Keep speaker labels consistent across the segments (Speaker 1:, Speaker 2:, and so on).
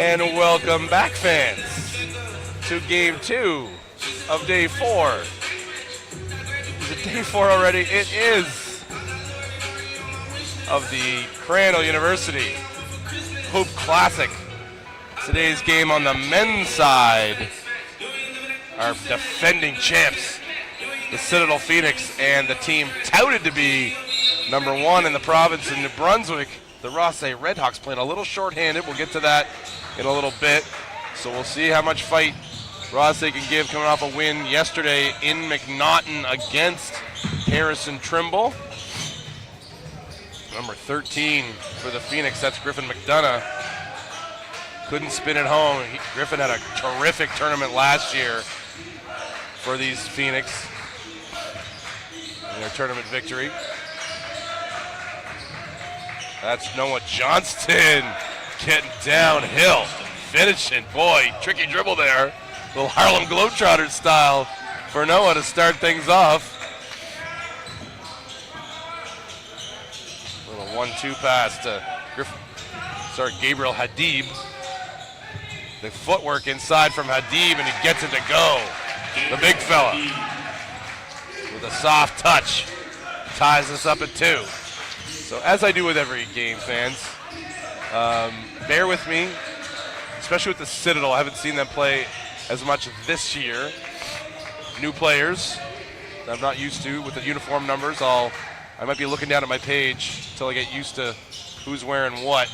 Speaker 1: And welcome back, fans, to Game 2 of Day 4. Is it Day 4 already? It is. Of the Crandall University Hoop Classic. Today's game on the men's side. Our defending champs, the Citadel Phoenix, and the team touted to be number 1 in the province in New Brunswick, the Rothesay Redhawks, playing a little short-handed. We'll get to that in a little bit. So we'll see how much fight Rothesay can give coming off a win yesterday in Moncton against Harrison Trimble. Number 13 for the Phoenix, that's Griffin McDonough. Couldn't spin it home. Griffin had a terrific tournament last year for these Phoenix in their tournament victory. That's Noah Johnston getting downhill, finishing. Boy, tricky dribble there. Little Harlem Globetrotters style for Noah to start things off. Little 1-2 pass to Gabriel Hadib. The footwork inside from Hadib, and he gets it to go. The big fella with a soft touch ties us up at 2. So as I do with every game, fans, bear with me, especially with the Citadel. I haven't seen them play as much this year. New players that I'm not used to with the uniform numbers. I might be looking down at my page until I get used to who's wearing what.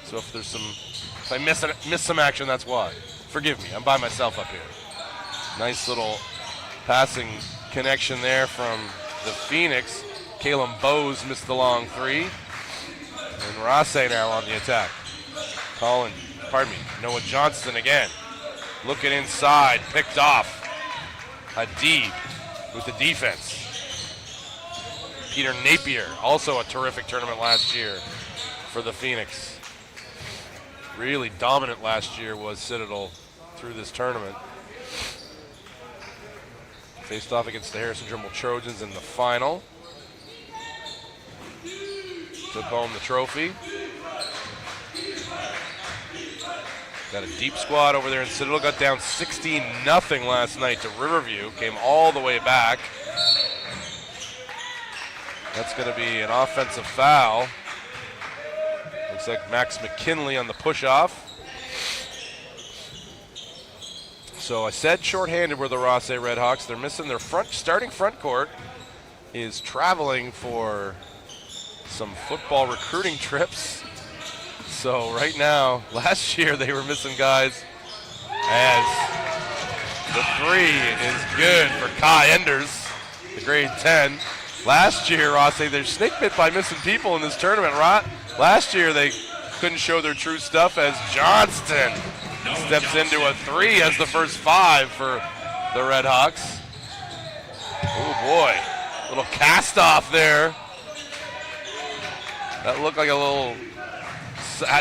Speaker 1: So if I miss some action, that's why. Forgive me, I'm by myself up here. Nice little passing connection there from the Phoenix. Caleb Bowes missed the long 3. And Rothesay now on the attack. Noah Johnston again. Looking inside, picked off. Hadib with the defense. Peter Napier, also a terrific tournament last year for the Phoenix. Really dominant last year was Citadel through this tournament. Faced off against the Harrison Trimble Trojans in the final. Took home the trophy. Got a deep squad over there in Citadel. Got down 16-0 last night to Riverview. Came all the way back. That's going to be an offensive foul. Looks like Max McKinley on the push-off. So I said shorthanded were the Rothesay Redhawks. They're missing their starting front court. Is traveling for some football recruiting trips. So right now, last year they were missing guys, as the 3 is good for Kai Enders, the grade 10. Last year, Rothesay, they're snake bit by missing people in this tournament. Last year they couldn't show their true stuff as Johnston steps into a 3 as the first 5 for the Redhawks. Oh boy, little cast off there. That looked like a little,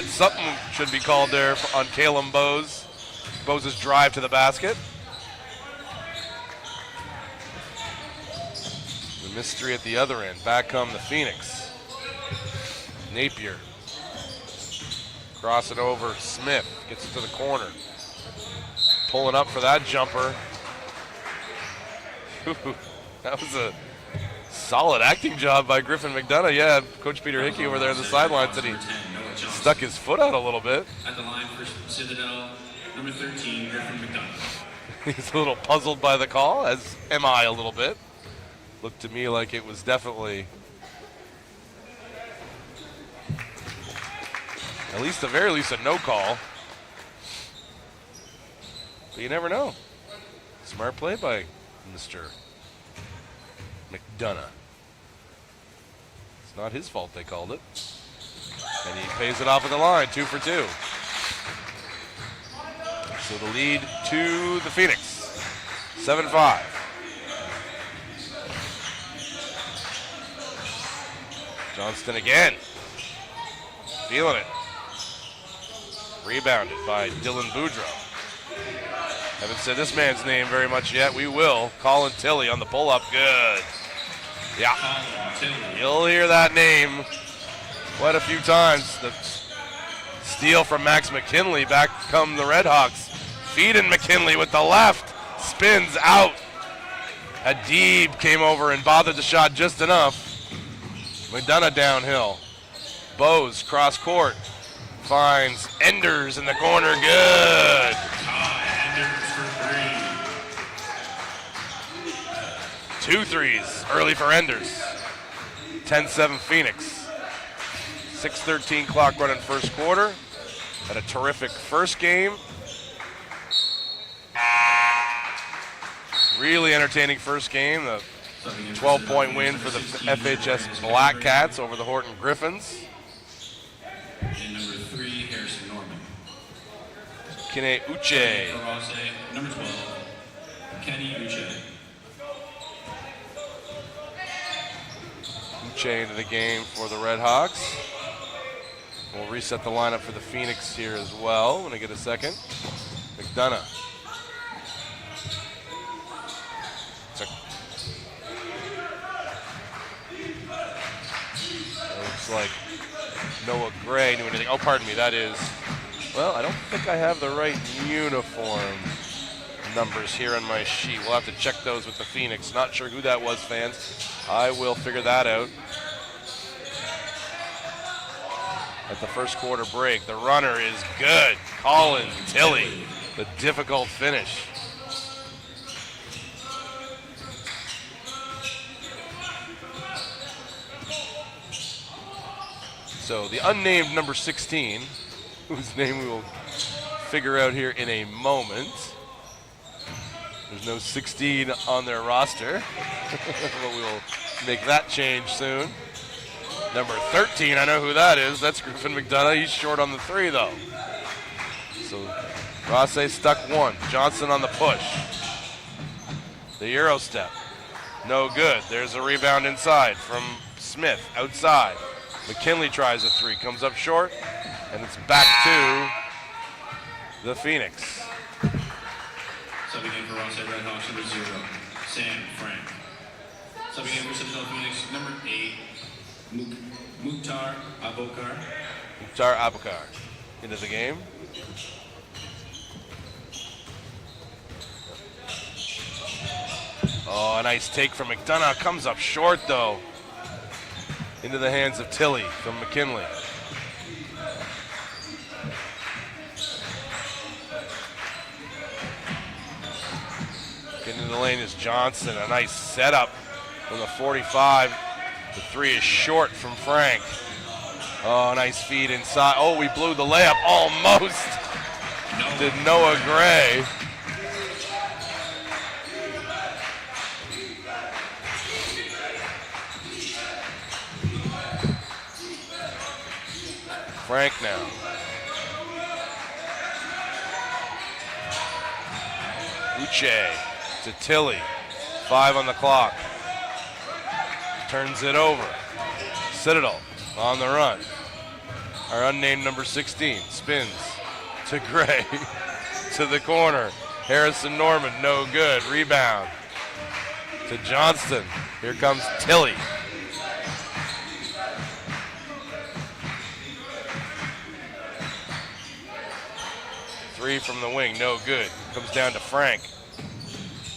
Speaker 1: something should be called there on Caleb Bowes. Bowes' drive to the basket. The mystery at the other end. Back come the Phoenix. Napier. Cross it over. Smith gets it to the corner. Pulling up for that jumper. That was a solid acting job by Griffin McDonough. Yeah, Coach Peter Hickey over there on the sidelines said he stuck his foot out a little bit.
Speaker 2: At the line for Citadel, number 13, Griffin McDonough.
Speaker 1: He's a little puzzled by the call, as am I a little bit. Looked to me like it was definitely at the very least a no call. But you never know. Smart play by Mr. McDonough. It's not his fault they called it. And he pays it off at the line, 2 for 2. So the lead to the Phoenix, 7-5. Johnston again, feeling it. Rebounded by Dylan Boudreau. Haven't said this man's name very much yet. We will. Colin Tilley on the pull-up. Good. Yeah. You'll hear that name quite a few times. The Steal from Max McKinley. Back come the Redhawks. Feeding McKinley with the left. Spins out. Hadib came over and bothered the shot just enough. McDonough downhill. Bose cross court. Finds Enders in the corner. Good.
Speaker 2: Enders for 3.
Speaker 1: 2 threes early for Enders. 10-7 Phoenix. 6:13 clock running first quarter. Had a terrific first game. Really entertaining first game. The 12-point win for the FHS Black Cats over the Horton Griffins.
Speaker 2: And number 3, Harrison Norman.
Speaker 1: Kine Uche.
Speaker 2: For Rothesay, number 12, Kenny Uche.
Speaker 1: Uche into the game for the Redhawks. We'll reset the lineup for the Phoenix here as well when I get a second. McDonough. Looks like Noah Gray knew anything. Oh, pardon me, that is, well, I don't think I have the right uniform numbers here on my sheet. We'll have to check those with the Phoenix. Not sure who that was, fans. I will figure that out. At the first quarter break, the runner is good. Colin Tilley, the difficult finish. So the unnamed number 16, whose name we will figure out here in a moment. There's no 16 on their roster, but we will make that change soon. Number 13, I know who that is. That's Griffin McDonough. He's short on the 3, though. So Rothesay stuck 1. Johnson on the push. The Euro step. No good. There's a rebound inside from Smith outside. McKinley tries a 3, comes up short, and it's back to the Phoenix.
Speaker 2: Subbing in for Rothesay Redhawks, number 0, Sam Frank. Subbing in for Citadel Phoenix, number 8, Mukhtar Abokar.
Speaker 1: Mukhtar Abokar into the game. Oh, a nice take from McDonough. Comes up short, though. Into the hands of Tilley from McKinley. Getting in the lane is Johnson. A nice setup from the 45. The 3 is short from Frank. Oh, nice feed inside. Oh, we blew the layup almost. Did Noah Gray. Frank now. Uche to Tilley. 5 on the clock. Turns it over. Citadel on the run. Our unnamed number 16 spins to Gray. To the corner. Harrison Norman, no good. Rebound to Johnston. Here comes Tilley. Three from the wing, no good. Comes down to Frank.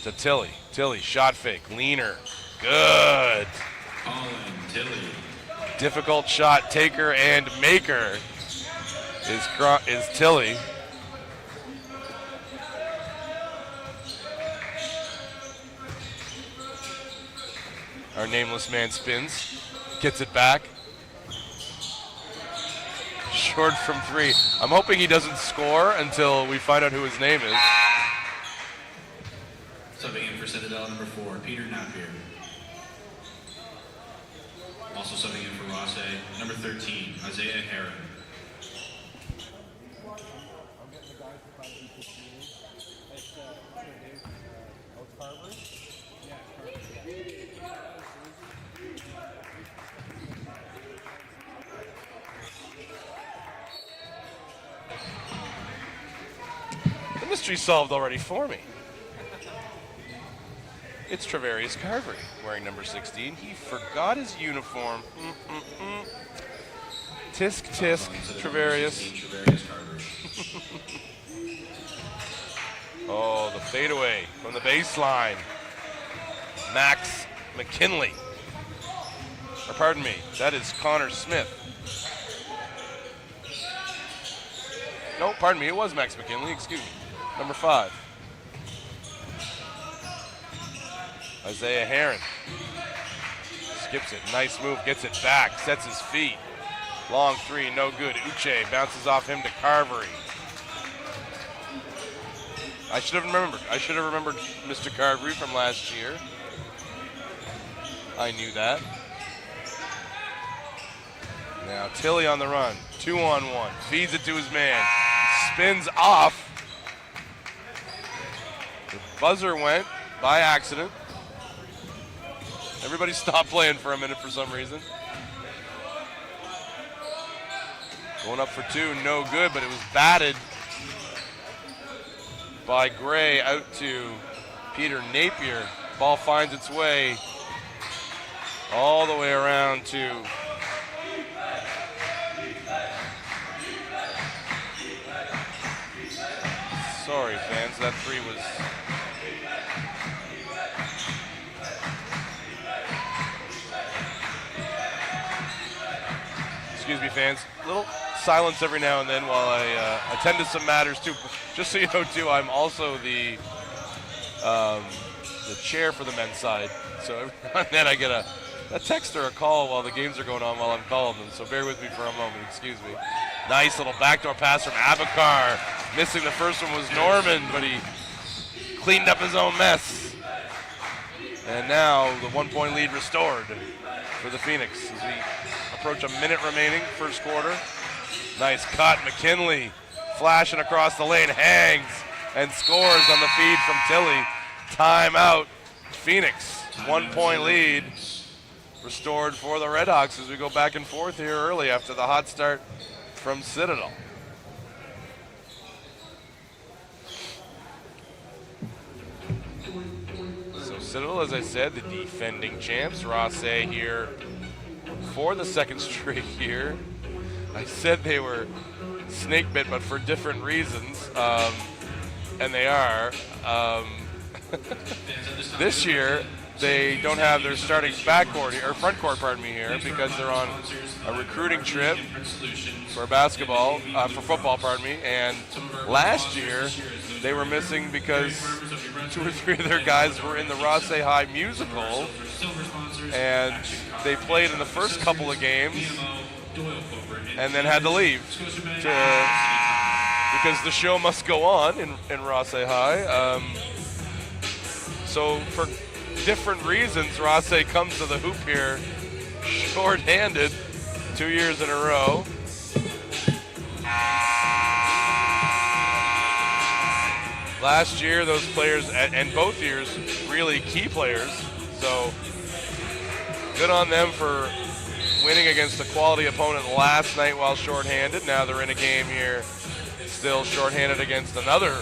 Speaker 1: To Tilley. Tilley, shot fake, leaner. Good.
Speaker 2: Colin Tilley.
Speaker 1: Difficult shot taker and maker is Tilley. Our nameless man spins, gets it back. Short from 3. I'm hoping he doesn't score until we find out who his name is.
Speaker 2: Subbing in for Citadel, number 4, Peter Napier. Also subbing in for Rothesay, number 13, Isaiah Heron.
Speaker 1: The mystery solved already for me. It's Travarius Carvery wearing number 16. He forgot his uniform. Tisk, tisk, Travarius. Oh, the fadeaway from the baseline. Max McKinley. Or pardon me, that is Connor Smith. No, pardon me, it was Max McKinley, excuse me. Number 5. Isaiah Heron. Skips it, nice move, gets it back, sets his feet. Long 3, no good. Uche bounces off him to Carvery. I should have remembered Mr. Carvery from last year. I knew that. Now Tilly on the run, 2-on-1, feeds it to his man, spins off. The buzzer went by accident. Everybody stopped playing for a minute for some reason. Going up for 2, no good, but it was batted by Gray out to Peter Napier. Ball finds its way all the way around to sorry fans, that 3 was excuse me fans, little silence every now and then while I attend to some matters too. Just so you know too, I'm also the chair for the men's side. So every now and then I get a text or a call while the games are going on while I'm calling them. So bear with me for a moment, excuse me. Nice little backdoor pass from Abakar. Missing the first one was Norman, but he cleaned up his own mess. And now the 1-point lead restored for the Phoenix as we approach a minute remaining, first quarter. Nice cut, McKinley flashing across the lane, hangs and scores on the feed from Tilly. Timeout, Phoenix, 1-point lead restored for the Redhawks as we go back and forth here early after the hot start from Citadel. So Citadel, as I said, the defending champs. Rothesay here for the second straight year. I said they were snake bit, but for different reasons, and they are. This year, they don't have their starting backcourt or front court, pardon me, here because they're on a recruiting trip for basketball, for football, pardon me. And last year, they were missing because 2 or 3 of their guys were in the Rothesay High musical, and they played in the first couple of games and then had to leave because the show must go on in Rothesay High. So for different reasons, Rothesay comes to the hoop here short-handed 2 years in a row. Last year, those players, and both years, really key players. So good on them for winning against a quality opponent last night while shorthanded. Now they're in a game here still shorthanded against another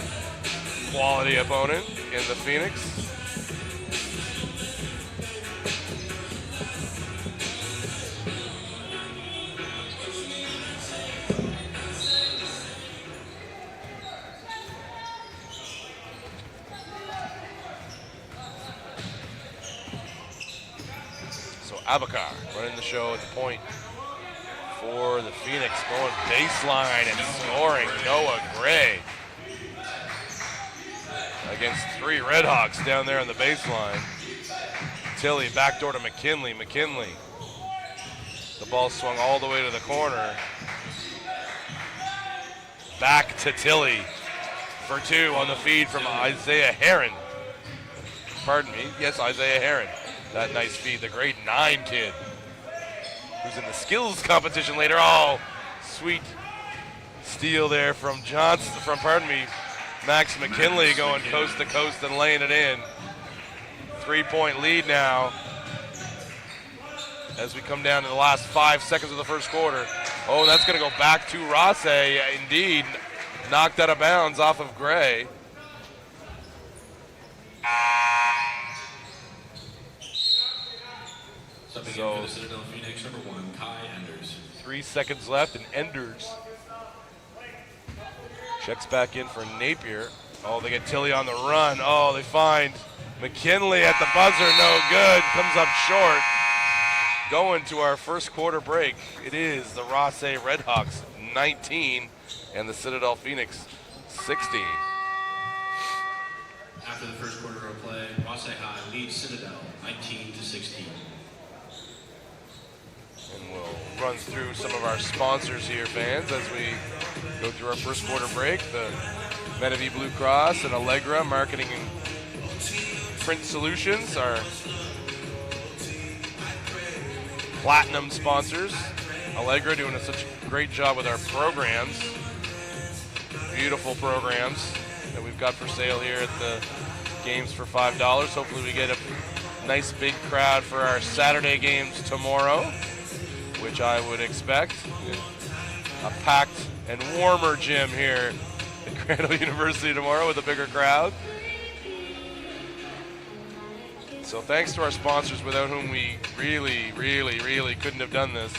Speaker 1: quality opponent in the Phoenix. Abakar running the show at the point for the Phoenix, going baseline and scoring. Noah Gray against 3 Redhawks down there on the baseline. Tilly backdoor to McKinley. McKinley. The ball swung all the way to the corner. Back to Tilly for 2 on the feed from Isaiah Heron. Pardon me. Yes, Isaiah Heron. That nice feed, the grade 9 kid who's in the skills competition later. Oh, sweet steal there from Max McKinley going coast to coast and laying it in. 3-point lead now as we come down to the last 5 seconds of the first quarter. Oh, that's going to go back to Rothesay. Indeed, knocked out of bounds off of Gray.
Speaker 2: Subbing in for the Citadel Phoenix, number 1, Kai Enders.
Speaker 1: 3 seconds left, and Enders checks back in for Napier. Oh, they get Tilly on the run. Oh, they find McKinley at the buzzer. No good. Comes up short. Going to our first quarter break. It is the Rothesay Redhawks 19 and the Citadel Phoenix 16.
Speaker 2: After the first quarter of play, Rothesay High leads Citadel 19-16.
Speaker 1: And we'll run through some of our sponsors here, fans, as we go through our first quarter break. The Medivy Blue Cross and Allegra Marketing and Print Solutions are platinum sponsors. Allegra doing such a great job with our programs. Beautiful programs that we've got for sale here at the games for $5. Hopefully we get a nice big crowd for our Saturday games tomorrow, which I would expect. A packed and warmer gym here at Crandall University tomorrow with a bigger crowd. So thanks to our sponsors, without whom we really couldn't have done this.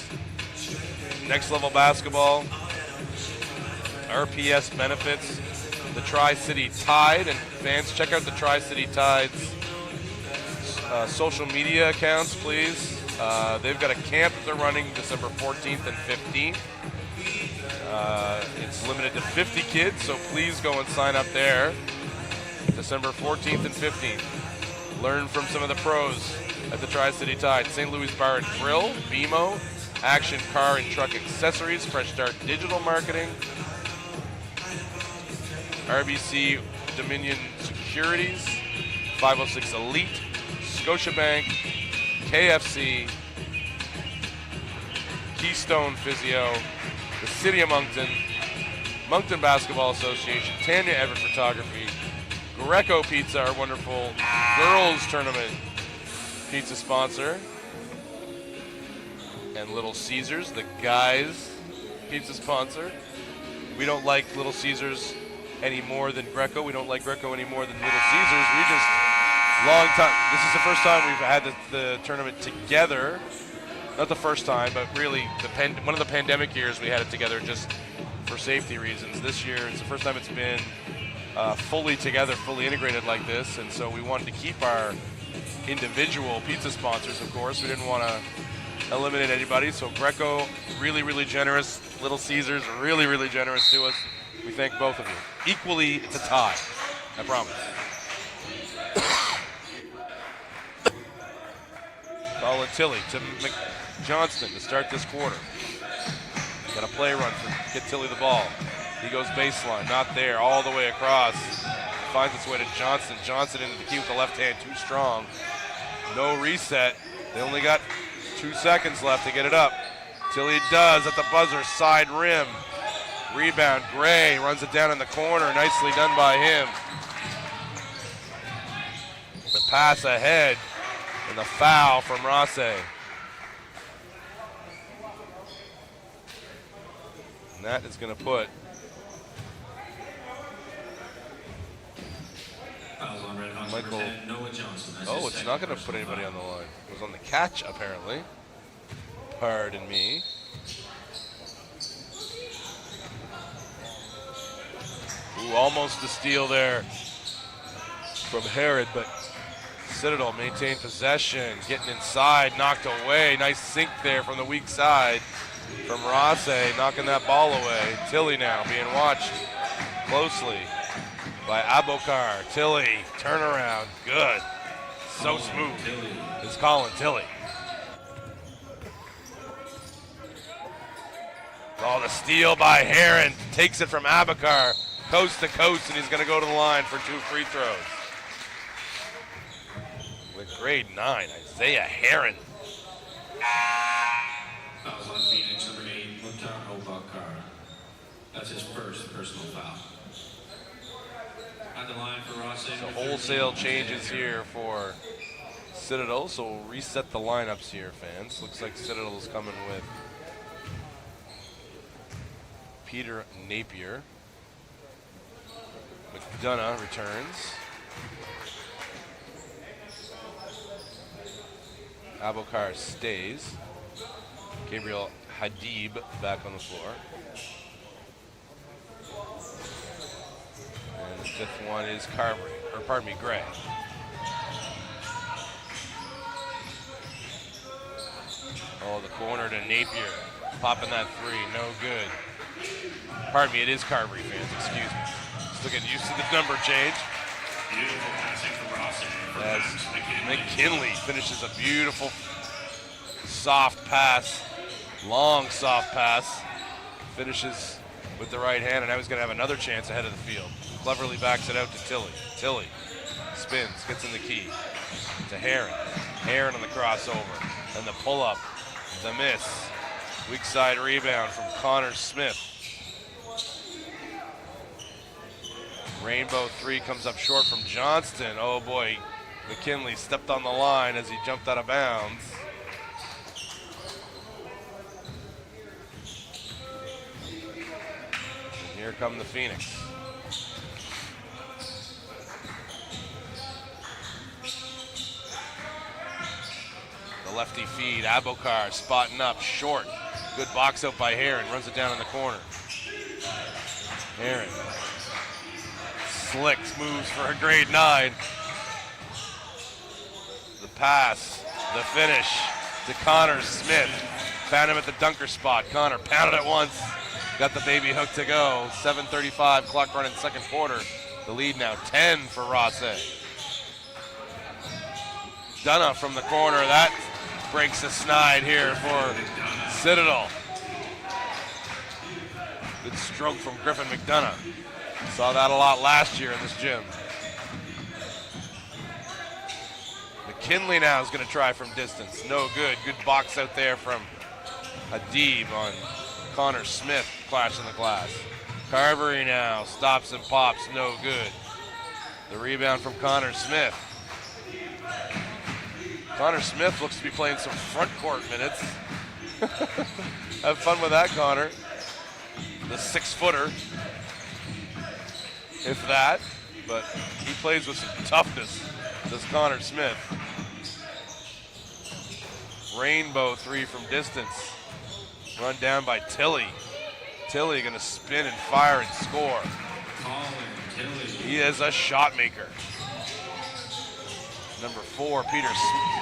Speaker 1: Next Level Basketball, RPS Benefits, the Tri-City Tide, and fans, check out the Tri-City Tide's social media accounts, please. They've got a camp that they're running December 14th and 15th. It's limited to 50 kids, so please go and sign up there. December 14th and 15th. Learn from some of the pros at the Tri-City Tide. St. Louis Bar and Grill, BMO, Action Car and Truck Accessories, Fresh Start Digital Marketing, RBC Dominion Securities, 506 Elite, Scotiabank, KFC, Keystone Physio, the City of Moncton, Moncton Basketball Association, Tanya Everett Photography, Greco Pizza, our wonderful girls tournament pizza sponsor, and Little Caesars, the guys pizza sponsor. We don't like Little Caesars any more than Greco. We don't like Greco any more than Little Caesars. We just, long time, this is the first time we've had the tournament together. Not the first time, but really one of the pandemic years we had it together just for safety reasons. This year, it's the first time it's been fully together, fully integrated like this, and so we wanted to keep our individual pizza sponsors, of course. We didn't want to eliminate anybody, so Greco, really generous. Little Caesars, really generous to us. We thank both of you. Equally, it's a tie, I promise. Colin Tilley to Johnston to start this quarter. Got a play run for get Tilley the ball. He goes baseline, not there, all the way across. Finds its way to Johnston. Johnston into the key with the left hand, too strong. No reset. They only got 2 seconds left to get it up. Tilley does at the buzzer, side rim. Rebound, Gray runs it down in the corner. Nicely done by him. The pass ahead and the foul from Rothesay. And that is going to put Michael. Oh, it's not going to put anybody on the line. It was on the catch, apparently. Pardon me. Ooh, almost a steal there from Herod, but Citadel maintained possession, getting inside, knocked away. Nice sink there from the weak side from Rothesay, knocking that ball away. Tilley now being watched closely by Abokar. Tilley, turnaround, good. So smooth. It's Colin Tilley. Oh, the steal by Heron. Takes it from Abokar, coast to coast, and he's going to go to the line for 2 free throws. With grade 9, Isaiah Heron.
Speaker 2: Fouls on Phoenix, number 8, Mukhtar Abokar. That's his first personal foul. On the line for Rothesay.
Speaker 1: So wholesale changes here for Citadel, so we'll reset the lineups here, fans. Looks like Citadel is coming with Peter Napier. McDonough returns. Abokar stays. Gabriel Hadib back on the floor. And the fifth one is Gray. Oh, the corner to Napier. Popping that three, no good. Pardon me, it is Carberry fans, excuse me. Still getting used to the number change.
Speaker 2: Beautiful passing from Rothesay.
Speaker 1: As McKinley finishes a beautiful soft pass, long soft pass. Finishes with the right hand, and now he's going to have another chance ahead of the field. Cleverly backs it out to Tilly. Tilly spins, gets in the key to Heron. Heron on the crossover, and the pull-up, the miss. Weak side rebound from Connor Smith. Rainbow three comes up short from Johnston. Oh boy, McKinley stepped on the line as he jumped out of bounds. And here come the Phoenix. The lefty feed, Abokar spotting up short. Good box out by Heron, runs it down in the corner. Heron. Slicks, moves for a grade 9. The pass, the finish to Connor Smith. Found him at the dunker spot. Connor pounded it once, got the baby hook to go. 7:35 clock running second quarter. The lead now 10 for Rothesay. Dunna from the corner, that breaks the snide here for Citadel. Good stroke from Griffin McDonough. Saw that a lot last year in this gym. McKinley now is going to try from distance. No good. Good box out there from Hadib on Connor Smith, clashing the glass. Carberry now stops and pops. No good. The rebound from Connor Smith. Connor Smith looks to be playing some front court minutes. Have fun with that, Connor. The 6-footer. If that, but he plays with some toughness, does Connor Smith. Rainbow three from distance. Run down by Tilly. Tilly gonna spin and fire and score. He is a shot maker. Number 4, Peter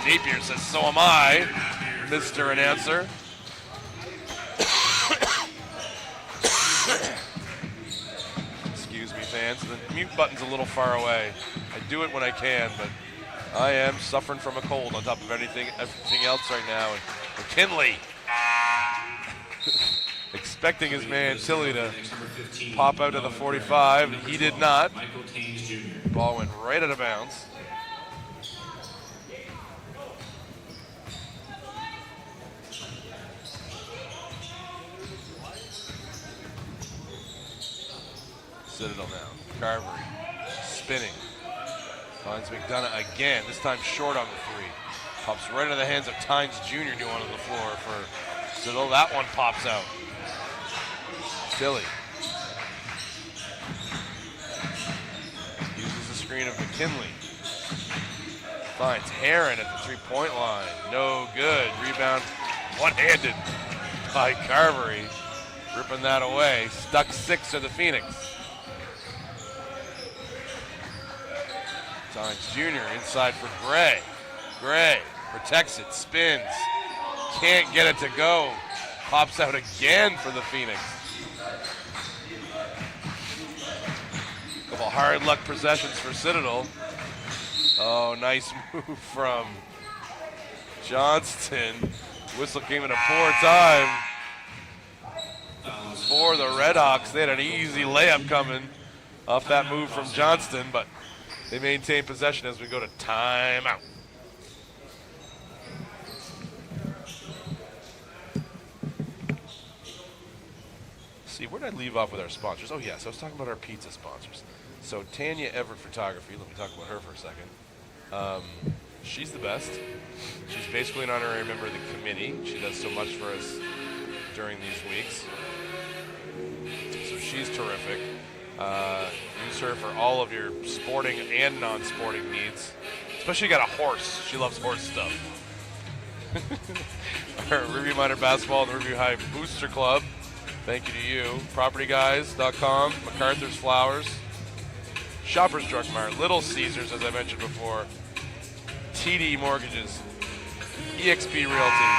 Speaker 1: Napier says, so am I, Mr. Announcer. Fans. The mute button's a little far away. I do it when I can, but I am suffering from a cold on top of everything else right now. And McKinley expecting his man Tilly to pop out of the 45. He did not. Ball went right out of bounds. Citadel now. Carberry spinning. Finds McDonough again, this time short on the three. Pops right into the hands of Tynes Jr. doing on the floor for Citadel. That one pops out. Tilly. Uses the screen of McKinley. Finds Heron at the three-point line. No good. Rebound one-handed by Carberry. Ripping that away. Stuck 6 to the Phoenix. Tynes Jr. inside for Gray. Gray protects it, spins. Can't get it to go. Pops out again for the Phoenix. Couple hard luck possessions for Citadel. Oh, nice move from Johnston. Whistle came in a poor time for the Redhawks. They had an easy layup coming off that move from Johnston, but they maintain possession as we go to timeout. See, where did I leave off with our sponsors? Oh, yes, I was talking about our pizza sponsors. So Tanya Everett Photography, let me talk about her for a second. She's the best. She's basically an honorary member of the committee. She does so much for us during these weeks. So she's terrific. Use her for all of your sporting and non-sporting needs. Especially if you got a horse. She loves horse stuff. Our Riverview Minor Basketball and the Riverview High Booster Club. Thank you to you. PropertyGuys.com, MacArthur's Flowers, Shoppers Drug Mart, Little Caesars, as I mentioned before, TD Mortgages, EXP Realty,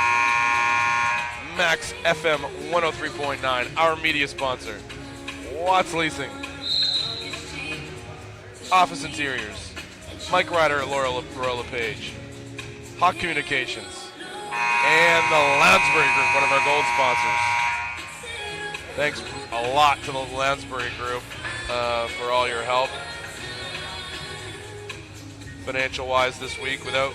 Speaker 1: Max FM 103.9, our media sponsor, Watts Leasing, Office Interiors, Mike Ryder at Royal LePage, Hawk Communications, and the Lounsbury Group, one of our gold sponsors. Thanks a lot to the Lounsbury Group for all your help. Financial-wise this week, without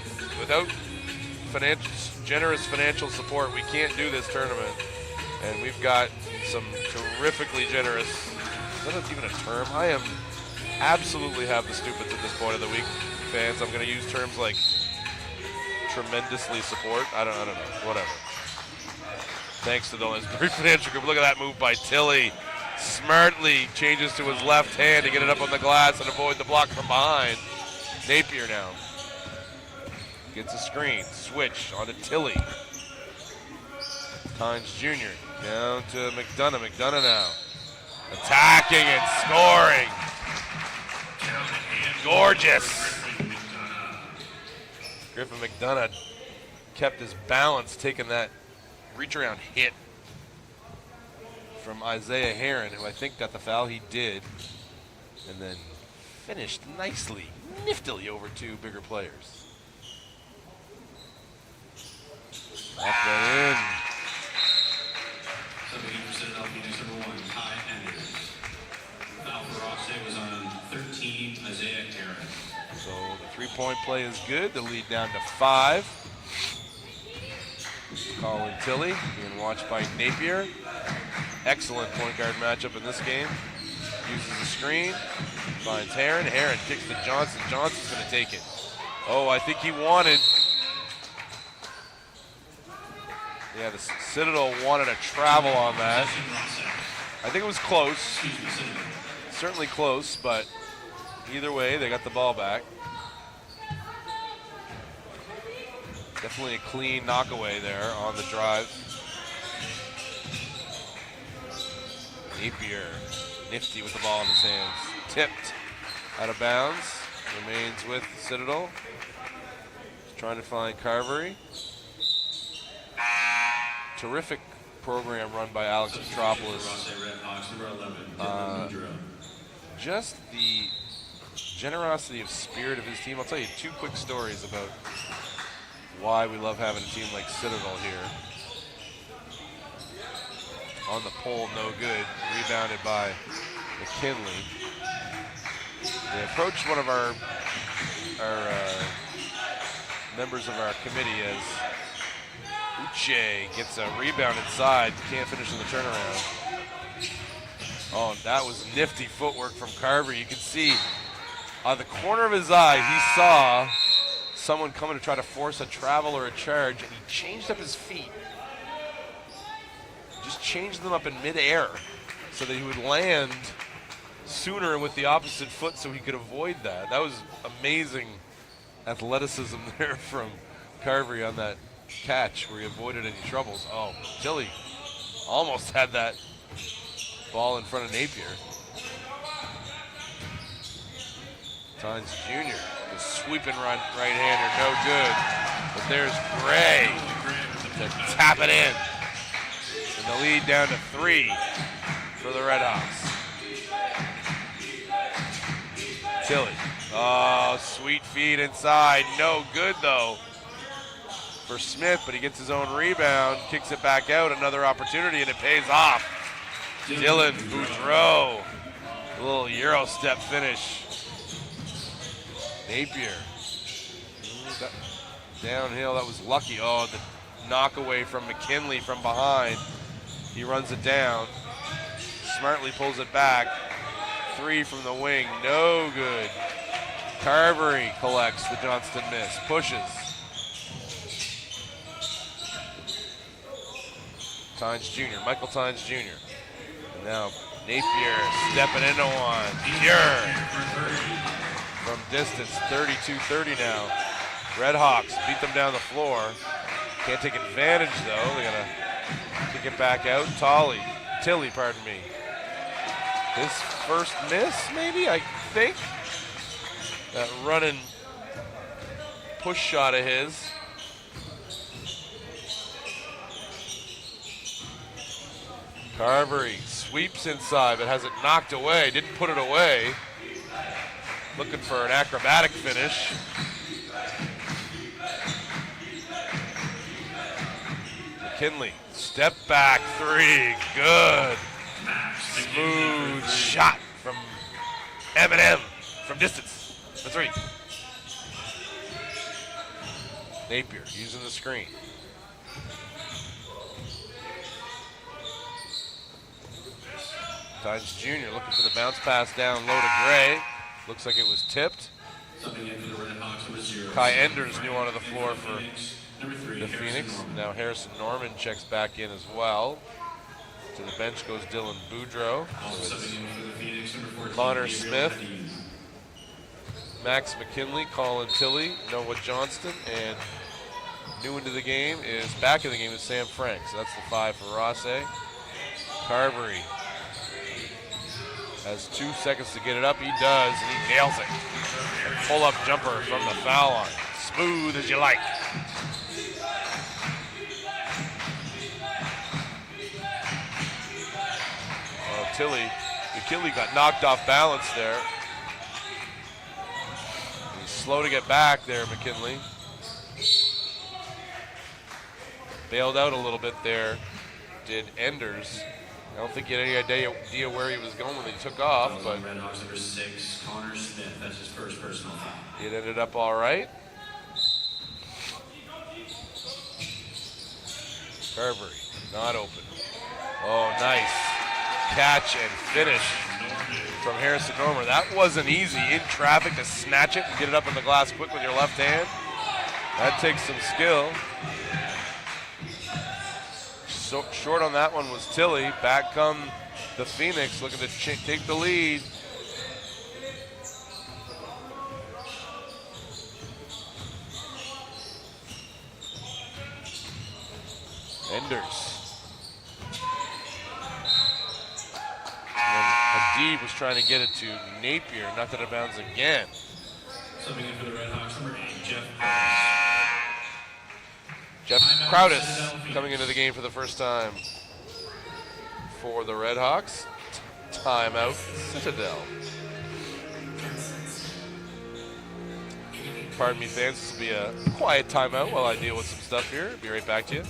Speaker 1: generous financial support, we can't do this tournament. And we've got some terrifically generous, is that even a term? I am absolutely have the stupids at this point of the week, fans. I'm going to use terms like tremendously support. I don't know, whatever. Thanks to the Lounsbury Financial Group. Look at that move by Tilly. Smartly changes to his left hand to get it up on the glass and avoid the block from behind. Napier now gets a screen. Switch onto Tilly. Tynes Jr. down to McDonough. McDonough now attacking and scoring. Gorgeous. Griffin McDonough kept his balance, taking that reach around hit from Isaiah Heron, who I think got the foul. He did. And then finished nicely, niftily over two bigger players. Up and in.
Speaker 2: Subbing in for Citadel, Phoenix number 1, Ty Anders. Foul for Rothesay was on 13, Isaiah Heron.
Speaker 1: So the three-point play is good. The lead down to 5. Colin Tilly being watched by Napier. Excellent point guard matchup in this game. Uses the screen. Finds Heron. Heron kicks to Johnson. Johnson's going to take it. Oh, I think he wanted... Yeah, the Citadel wanted a travel on that. I think it was close. Certainly close, but either way, they got the ball back. Definitely a clean knockaway there on the drive. Napier, nifty with the ball in his hands. Tipped out of bounds. Remains with Citadel. Trying to find Carvery. Terrific program run by Alex Metropolis. Just the generosity of spirit of his team. I'll tell you 2 quick stories about why we love having a team like Citadel here. On the pole, no good. Rebounded by McKinley. They approached one of our members of our committee as Uche gets a rebound inside, can't finish in the turnaround. Oh, that was nifty footwork from Carver. You can see on the corner of his eye, he saw someone coming to try to force a travel or a charge, and he changed up his feet. Just changed them up in midair so that he would land sooner with the opposite foot so he could avoid that. That was amazing athleticism there from Carvery on that catch where he avoided any troubles. Oh, Tilly almost had that ball in front of Napier. Tynes Jr. the sweeping right-hander, no good. But there's Gray to tap it in. And the lead down to 3 for the Redhawks. Tilly. Oh, sweet feed inside. No good, though, for Smith, but he gets his own rebound, kicks it back out. Another opportunity, and it pays off. Dylan Boudreau. A little Euro step finish. Napier. Downhill, that was lucky. Oh, the knock away from McKinley from behind. He runs it down. Smartly pulls it back. 3 from the wing, no good. Carvery collects the Johnston miss, pushes. Tynes Jr., Michael Tynes Jr. And now Napier stepping into one. Pure from distance, 32-30 now. Redhawks beat them down the floor. Can't take advantage though. They're gonna kick it back out. Tilly, pardon me. His first miss, maybe, I think. That running push shot of his. Carvery sweeps inside, but has it knocked away. Didn't put it away. Looking for an acrobatic finish. McKinley, step back three, good. Smooth shot from M&M from distance for three. Napier using the screen. Tynes Jr. looking for the bounce pass down low to Gray. Looks like it was tipped. Kai Enders new onto the floor for the Phoenix. Now Harrison Norman checks back in as well. To the bench goes Dylan Boudreau. Connor Smith, Max McKinley, Colin Tilley, Noah Johnston, and new into the game is back in the game is Sam Frank. So that's the 5 for Rothesay. Carvery has 2 seconds to get it up. He does, and he nails it. A pull-up jumper from the foul line. Smooth as you like. McKinley got knocked off balance there. He's slow to get back there, McKinley. Bailed out a little bit there, did Enders. I don't think he had any idea where he was going when he took off, but
Speaker 2: Red Hawks number 6, Connor Smith. That's his first personal foul.
Speaker 1: It ended up all right. Carvery, not open. Oh, nice catch and finish from Harrison Norman. That wasn't easy in traffic to snatch it and get it up in the glass quick with your left hand. That takes some skill. So short on that one was Tilly. Back come the Phoenix looking to take the lead. Enders. Hadid was trying to get it to Napier, knocked it out of bounds again.
Speaker 2: Subbing in for the Red Hawks, number 8,
Speaker 1: Jeff Crowdis coming into the game for the first time for the Red Hawks. Timeout, Citadel. Pardon me, fans, this will be a quiet timeout while I deal with some stuff here. Be right back to you.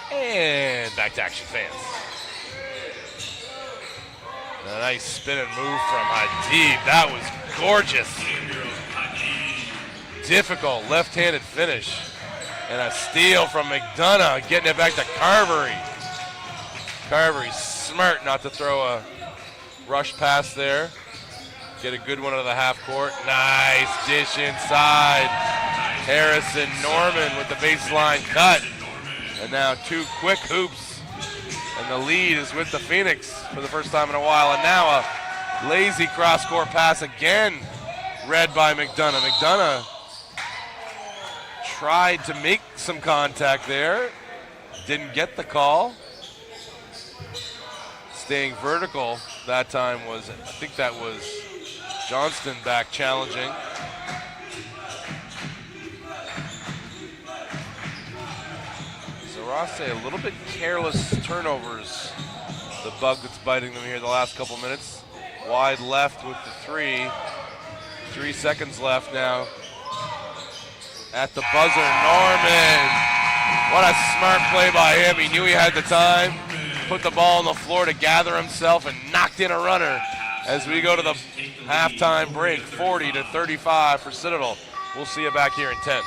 Speaker 1: And back to action, fans. A nice spin and move from Hadid. That was gorgeous. Difficult left-handed finish. And a steal from McDonough, getting it back to Carvery. Carvery smart not to throw a rush pass there. Get a good one out of the half court. Nice dish inside. Harrison Norman with the baseline cut. And now 2 quick hoops. And the lead is with the Phoenix for the first time in a while. And now a lazy cross-court pass again. Read by McDonough. McDonough tried to make some contact there. Didn't get the call. Staying vertical that time was, I think that was Johnston back challenging. So Rothesay a little bit careless turnovers. The bug that's biting them here the last couple minutes. Wide left with the 3. 3 seconds left now. At the buzzer, Norman. What a smart play by him. He knew he had the time. Put the ball on the floor to gather himself and knocked in a runner as we go to the halftime break. 40-35 for Citadel. We'll see you back here in 10.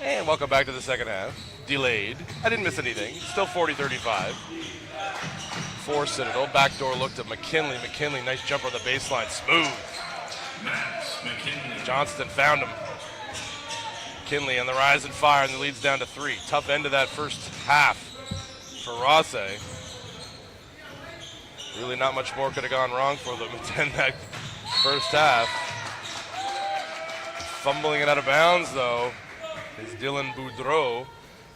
Speaker 1: And welcome back to the second half. Delayed. I didn't miss anything. Still 40-35. For Citadel. Backdoor looked at McKinley. McKinley, nice jumper on the baseline. Smooth. Johnston found him. McKinley on the rise and fire, and the lead's down to 3. Tough end of that first half for Rothesay. Really not much more could have gone wrong for them in that first half. Fumbling it out of bounds, though, is Dylan Boudreau.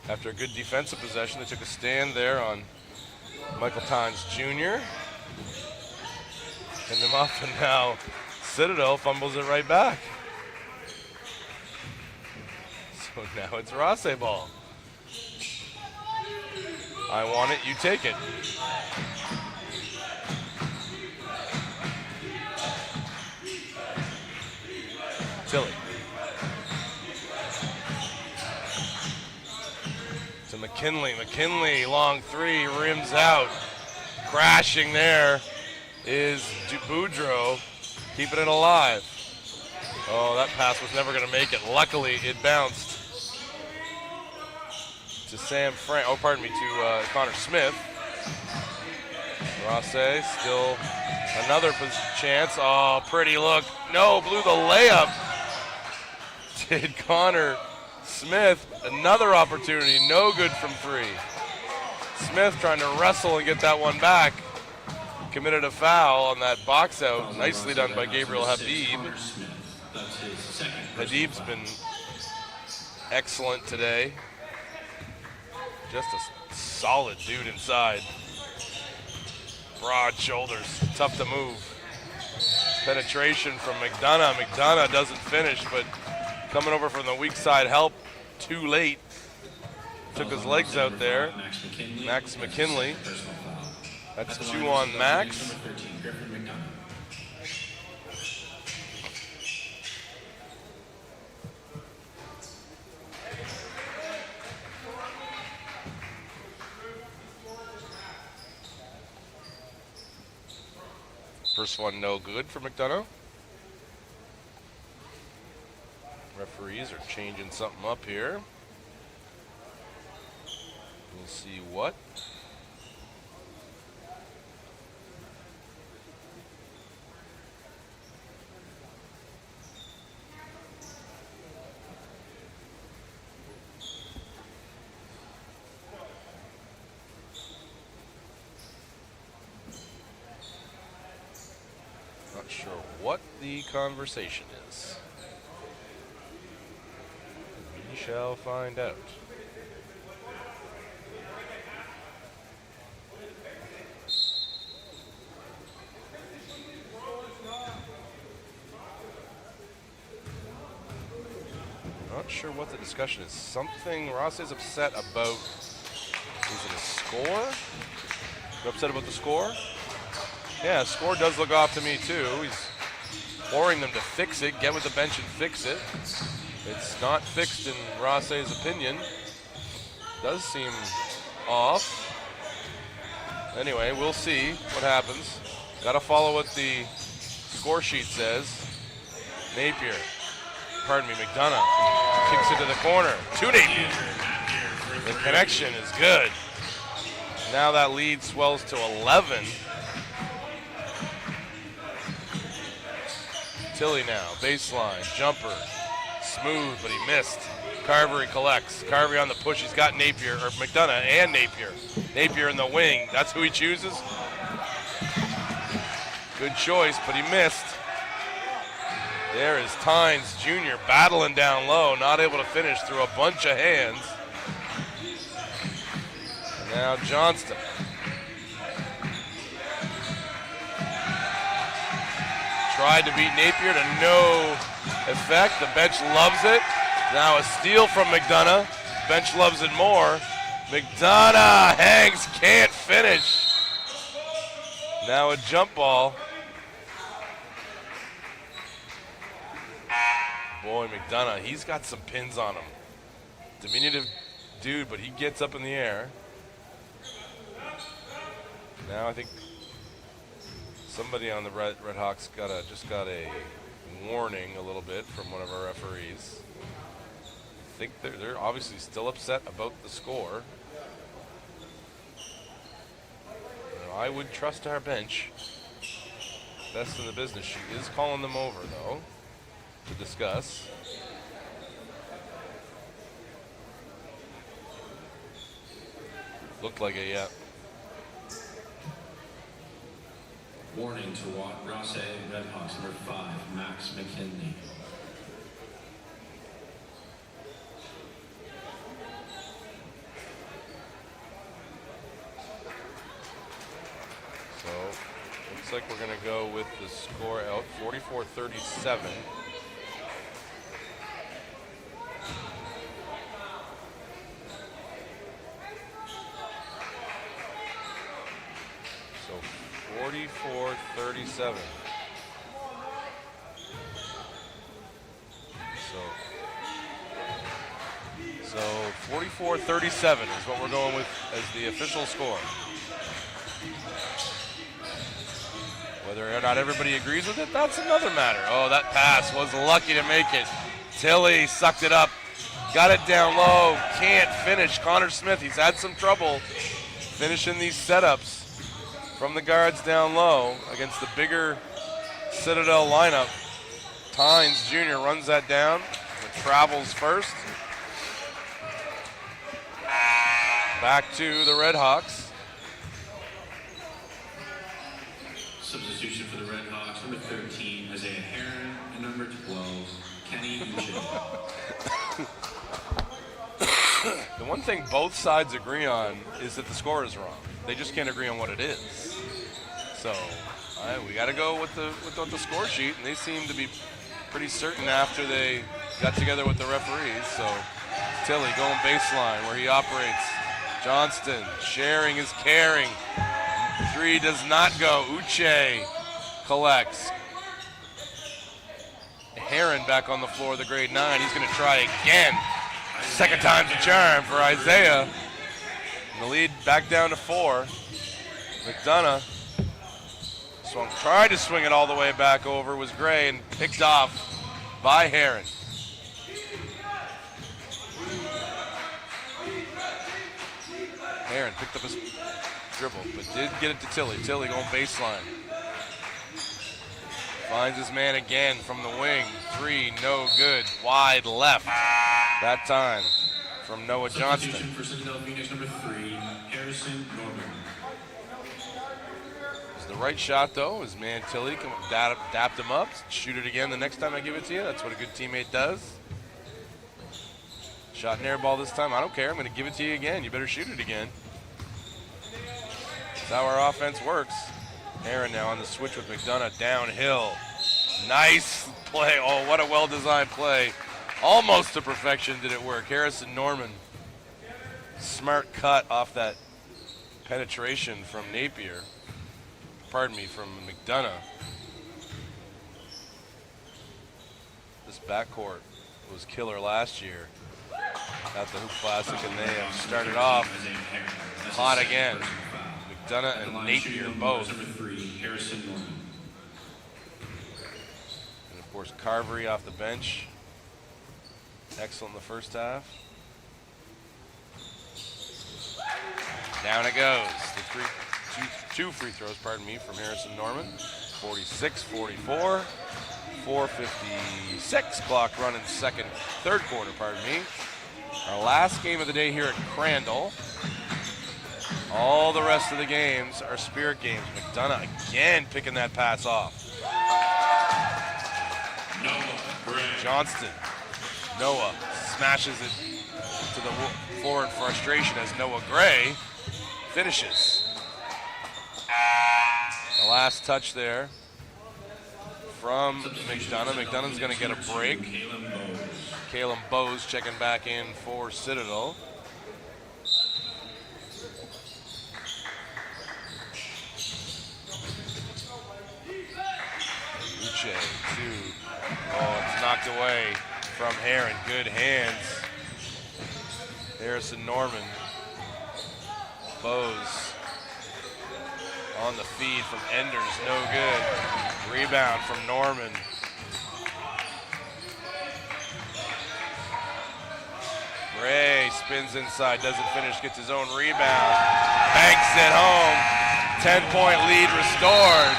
Speaker 1: After a good defensive possession, they took a stand there on Michael Tynes Jr. Send him off, and now Citadel fumbles it right back. So now it's Rothesay ball. I want it, you take it. Tilly. To McKinley. McKinley, long 3, rims out. Crashing there is Boudreau, keeping it alive. Oh, that pass was never going to make it. Luckily, it bounced to Sam Frank. Oh, pardon me, to Connor Smith. Rothesay still another chance. Oh, pretty look. No, blew the layup. Did Connor Smith. Another opportunity, no good from 3. Smith trying to wrestle and get that one back. Committed a foul on that box out. Nicely done by Gabriel Habib. Habib's been excellent today. Just a solid dude inside. Broad shoulders, tough to move. Penetration from McDonough. McDonough doesn't finish, but coming over from the weak side help too late. Took his legs out there. Max McKinley. That's 2 on Max. First one no good for McDonough. Referees are changing something up here. We'll see what. Not sure what the conversation is. We shall find out. Not sure what the discussion is. Something Rothesay's upset about. Is it a score? You're upset about the score? Yeah, score does look off to me too. He's imploring them to fix it, get with the bench and fix it. It's not fixed in Rothesay's opinion. Does seem off. Anyway, we'll see what happens. Got to follow what the score sheet says. Napier, pardon me, McDonough kicks it to the corner. To Napier. The connection is good. Now that lead swells to 11. Tilly now, baseline, jumper, smooth, but he missed. Carvery collects. Carvery on the push. He's got Napier, or McDonough and Napier. Napier in the wing. That's who he chooses. Good choice, but he missed. There is Tynes Jr. battling down low, not able to finish through a bunch of hands. And now Johnston. Tried to beat Napier to no effect. The bench loves it. Now a steal from McDonough. Bench loves it more. McDonough hangs, can't finish. Now a jump ball. Boy, McDonough, he's got some pins on him. Diminutive dude, but he gets up in the air. Now I think somebody on the Red Hawks just got a warning a little bit from one of our referees. I think they're obviously still upset about the score. I would trust our bench. Best in the business. She is calling them over, though, to discuss. Looked like it, yeah.
Speaker 2: Warning to Rothesay Redhawks, number 5, Max McKinley.
Speaker 1: So, looks like we're going to go with the score out, 44-37. So, 44-37. So 44-37 is what we're going with as the official score. Whether or not everybody agrees with it, that's another matter. Oh, that pass was lucky to make it. Tilly sucked it up, got it down low, can't finish. Connor Smith, he's had some trouble finishing these setups from the guards down low against the bigger Citadel lineup. Tynes Jr. runs that down. It travels first. Back to the Red Hawks.
Speaker 2: Substitution for the Red Hawks, number 13, Isaiah Heron, and number 12, Kenny Uche.
Speaker 1: The one thing both sides agree on is that the score is wrong. They just can't agree on what it is. So we got to go with the score sheet, and they seem to be pretty certain after they got together with the referees. So Tilly going baseline where he operates. Johnston sharing is caring. 3 does not go. Uche collects. Heron back on the floor of the grade 9. He's going to try again. Second time's a charm for Isaiah. And the lead back down to 4. McDonough tried to swing it all the way back over, was Gray, and picked off by Heron. Heron picked up his dribble, but did get it to Tilly. Tilly going baseline. Finds his man again from the wing. 3, no good. Wide left. That time from Noah Johnston.
Speaker 2: Substitution for Citadel Phoenix, number 3, Harrison Norman.
Speaker 1: It's the right shot, though. His man Tilly can dapped him up. Shoot it again the next time I give it to you. That's what a good teammate does. Shot and air ball this time. I don't care. I'm going to give it to you again. You better shoot it again. That's how our offense works. Heron now on the switch with McDonough downhill. Nice play. Oh, what a well-designed play Almost to perfection did it work. Harrison Norman. Smart cut off that penetration from Napier. Pardon me, from McDonough. This backcourt was killer last year at the Hoop Classic, and they have started off hot again. McDonough and Napier both.
Speaker 2: Number 3, Harrison Norman.
Speaker 1: And of course, Carvery off the bench. Excellent in the first half. Down it goes. Two free throws, pardon me, from Harrison Norman. 46-44. 4:56 clock running third quarter, pardon me. Our last game of the day here at Crandall. All the rest of the games are Spirit games. McDonough again picking that pass off. Johnston. Noah smashes it to the floor in frustration as Noah Gray finishes. The last touch there from McDonough. McDonough's going to get a break. Caleb Bowes checking back in for Citadel. Uche, 2. Oh, it's knocked away from Heron. Good hands. Harrison Norman. Bowes on the feed from Enders. No good. Rebound from Norman. Gray spins inside, doesn't finish, gets his own rebound. Banks it home. 10-point lead restored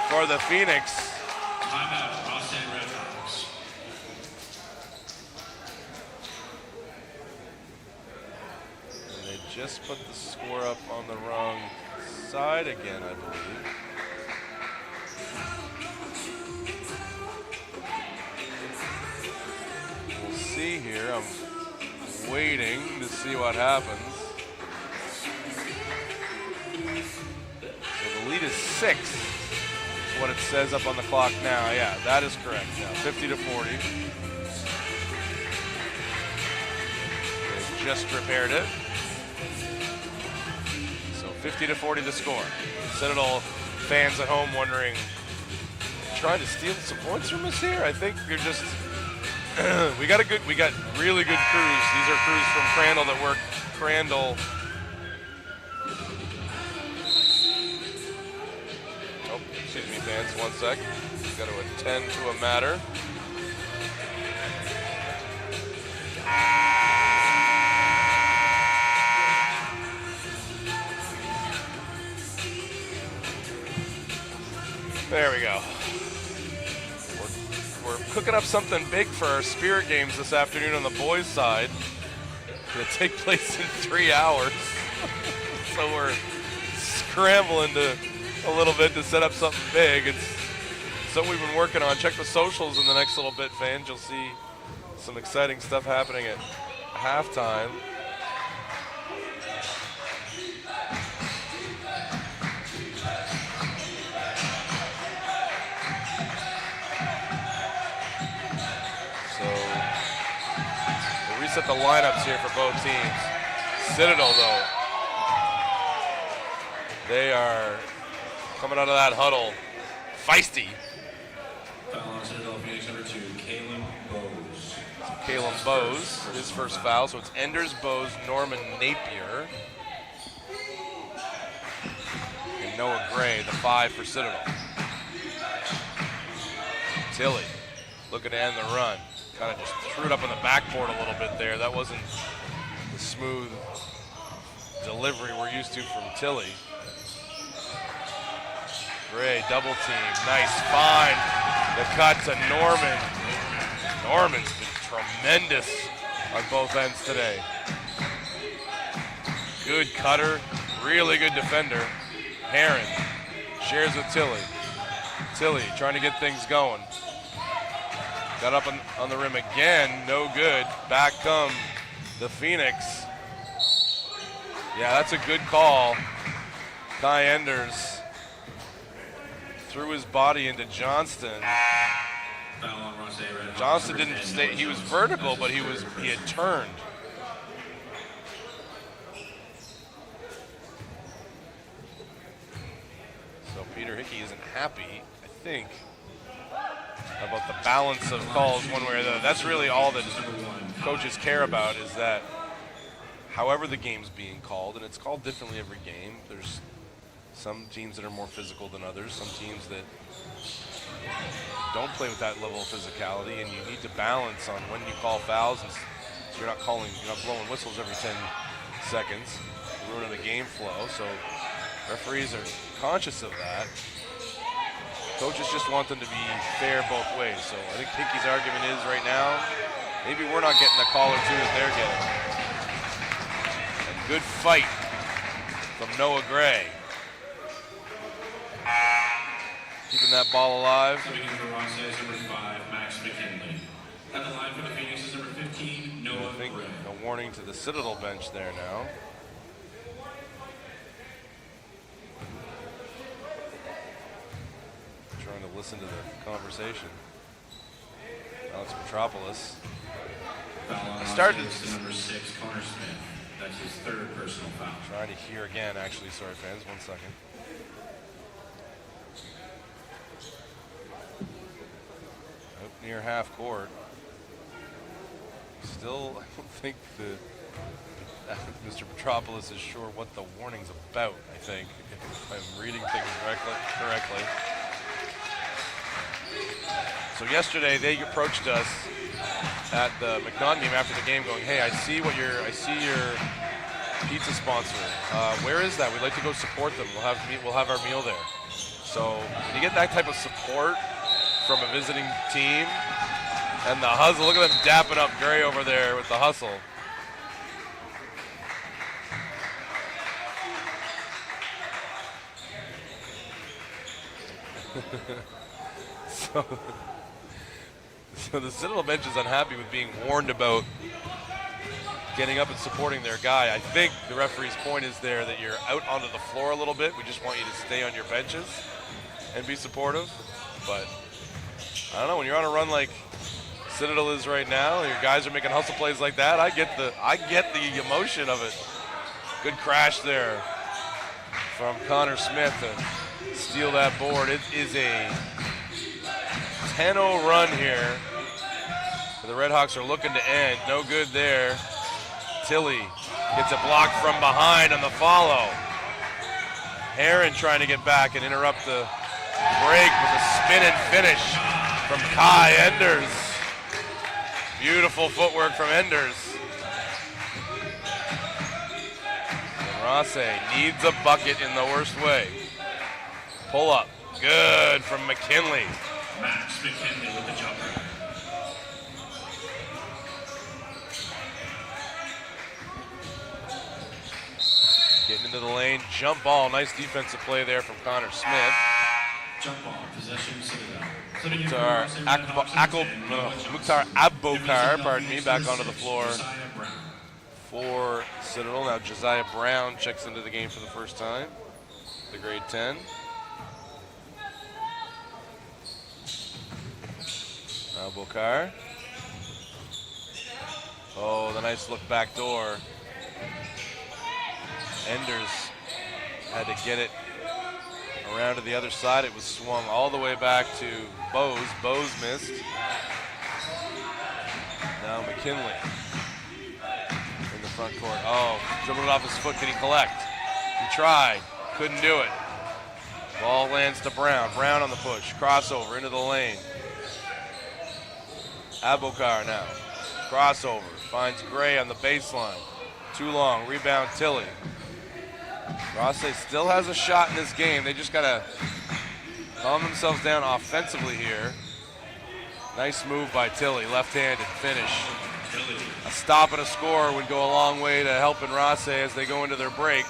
Speaker 1: for the Phoenix.
Speaker 2: Timeout, Rothesay Redhawks.
Speaker 1: And they just put the score up on the wrong side again, I believe. We'll see here. I'm waiting to see what happens. So the lead is 6. Is what it says up on the clock now. Yeah, that is correct. Now 50-40. They just repaired it. So 50-40 the score. Citadel fans at home wondering, trying to steal some points from us here? I think you're just we got really good crews. These are crews from Crandall that work Crandall. Oh, excuse me, fans, 1 sec. Got to attend to a matter. There we go. We're cooking up something big for our Spirit games this afternoon on the boys' side. It'll take place in 3 hours. So we're scrambling a little bit to set up something big. It's something we've been working on. Check the socials in the next little bit, fans. You'll see some exciting stuff happening at halftime. Set the lineups here for both teams. Citadel, though, they are coming out of that huddle feisty.
Speaker 2: Foul on Citadel, Phoenix number 2, Caleb Bowes.
Speaker 1: Caleb Bowes, his first foul. So it's Enders, Bowes, Norman, Napier, and Noah Gray, the 5 for Citadel. Tilly looking to end the run. Kind of just threw it up on the backboard a little bit there. That wasn't the smooth delivery we're used to from Tilly. Gray, double team, nice find. The cut to Norman. Norman's been tremendous on both ends today. Good cutter, really good defender. Heron shares with Tilly. Tilly trying to get things going. Got up on the rim again, no good. Back come the Phoenix. Yeah, that's a good call. Kai Enders threw his body into Johnston.
Speaker 2: Foul on Rothesay, Red Hawks,
Speaker 1: Johnston
Speaker 2: number
Speaker 1: didn't
Speaker 2: 10,
Speaker 1: stay.
Speaker 2: Noah
Speaker 1: He was
Speaker 2: Johnson.
Speaker 1: vertical,
Speaker 2: That's
Speaker 1: but
Speaker 2: his
Speaker 1: he
Speaker 2: third
Speaker 1: had
Speaker 2: personal.
Speaker 1: turned. So Peter Hickey isn't happy, I think, about the balance of calls one way or the other. That's really all that coaches care about, is that however the game's being called, and it's called differently every game. There's some teams that are more physical than others, some teams that don't play with that level of physicality, and you need to balance on when you call fouls, and so you're not blowing whistles every 10 seconds, ruining the game flow. So referees are conscious of that. Coaches just want them to be fair both ways. So I think Hickey's argument is right now, maybe we're not getting the call or two that they're getting. A good fight from Noah Gray. Keeping that ball alive.
Speaker 2: Coming in for Rothesay is number 5, Max McKinley. At the line for the Phoenix is number 15, Noah
Speaker 1: I think
Speaker 2: Gray.
Speaker 1: a warning to the Citadel bench there now. Trying to listen to the conversation. Alex Metropolis.
Speaker 2: Foul on
Speaker 1: started-
Speaker 2: Rothesay is the number 6, Connor Smith. That's his third personal foul.
Speaker 1: Trying to hear again, actually. Sorry, fans. 1 second. Up near half court. Still, I don't think Mr. Metropolis is sure what the warning's about, I think, if I'm reading things correctly. So yesterday they approached us at the Moncton game after the game, going, "Hey, I see your pizza sponsor. Where is that? We'd like to go support them. We'll have our meal there." So when you get that type of support from a visiting team, and the hustle, look at them dapping up Gray over there with the hustle. So the Citadel bench is unhappy with being warned about getting up and supporting their guy. I think the referee's point is there that you're out onto the floor a little bit. We just want you to stay on your benches and be supportive. But I don't know, when you're on a run like Citadel is right now, and your guys are making hustle plays like that, I get the emotion of it. Good crash there from Connor Smith to steal that board. It is a 10-0 run here. The Red Hawks are looking to end. No good there. Tilly gets a block from behind on the follow. Heron trying to get back and interrupt the break with a spin and finish from Kai Enders. Beautiful footwork from Enders. And Rothesay needs a bucket in the worst way. Pull up. Good from McKinley.
Speaker 2: Max McKinley with the jumper.
Speaker 1: Getting into the lane, jump ball. Nice defensive play there from Connor Smith.
Speaker 2: Jump ball, possession, Citadel.
Speaker 1: Mukhtar Abokar, pardon me, back onto the floor for Citadel. Now Josiah Brown checks into the game for the first time, the grade 10. Abokar. Oh, the nice look back door. Enders had to get it around to the other side. It was swung all the way back to Bose. Bose missed. Now McKinley in the front court. Oh, dribbled it off his foot. Can he collect? He tried. Couldn't do it. Ball lands to Brown. Brown on the push. Crossover into the lane. Abokar now. Crossover. Finds Gray on the baseline. Too long. Rebound Tilly. Rothesay still has a shot in this game. They just got to calm themselves down offensively here. Nice move by Tilly. Left-handed finish. A stop and a score would go a long way to helping Rothesay as they go into their break.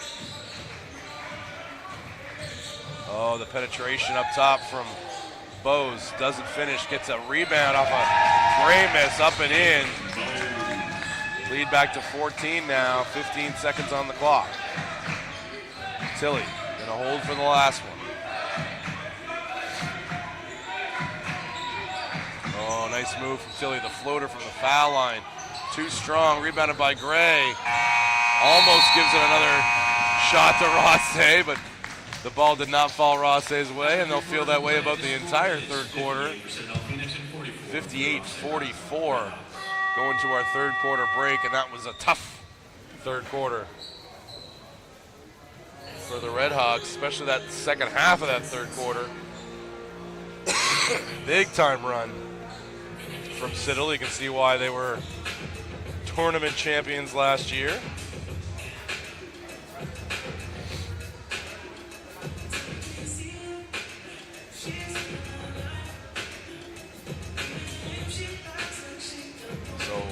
Speaker 1: Oh, the penetration up top from Bose. Doesn't finish. Gets a rebound off a Gray miss. Up and in. Lead back to 14 now. 15 seconds on the clock. Tilly gonna hold for the last one. Oh, nice move from Tilly. The floater from the foul line. Too strong. Rebounded by Gray. Almost gives it another shot to Rothesay, but the ball did not fall Rothesay's way, and they'll feel that way about the entire third quarter. 58-44 going to our third quarter break, and that was a tough third quarter for the Red Hawks, especially that second half of that third quarter. Big time run from Citadel. You can see why they were tournament champions last year. So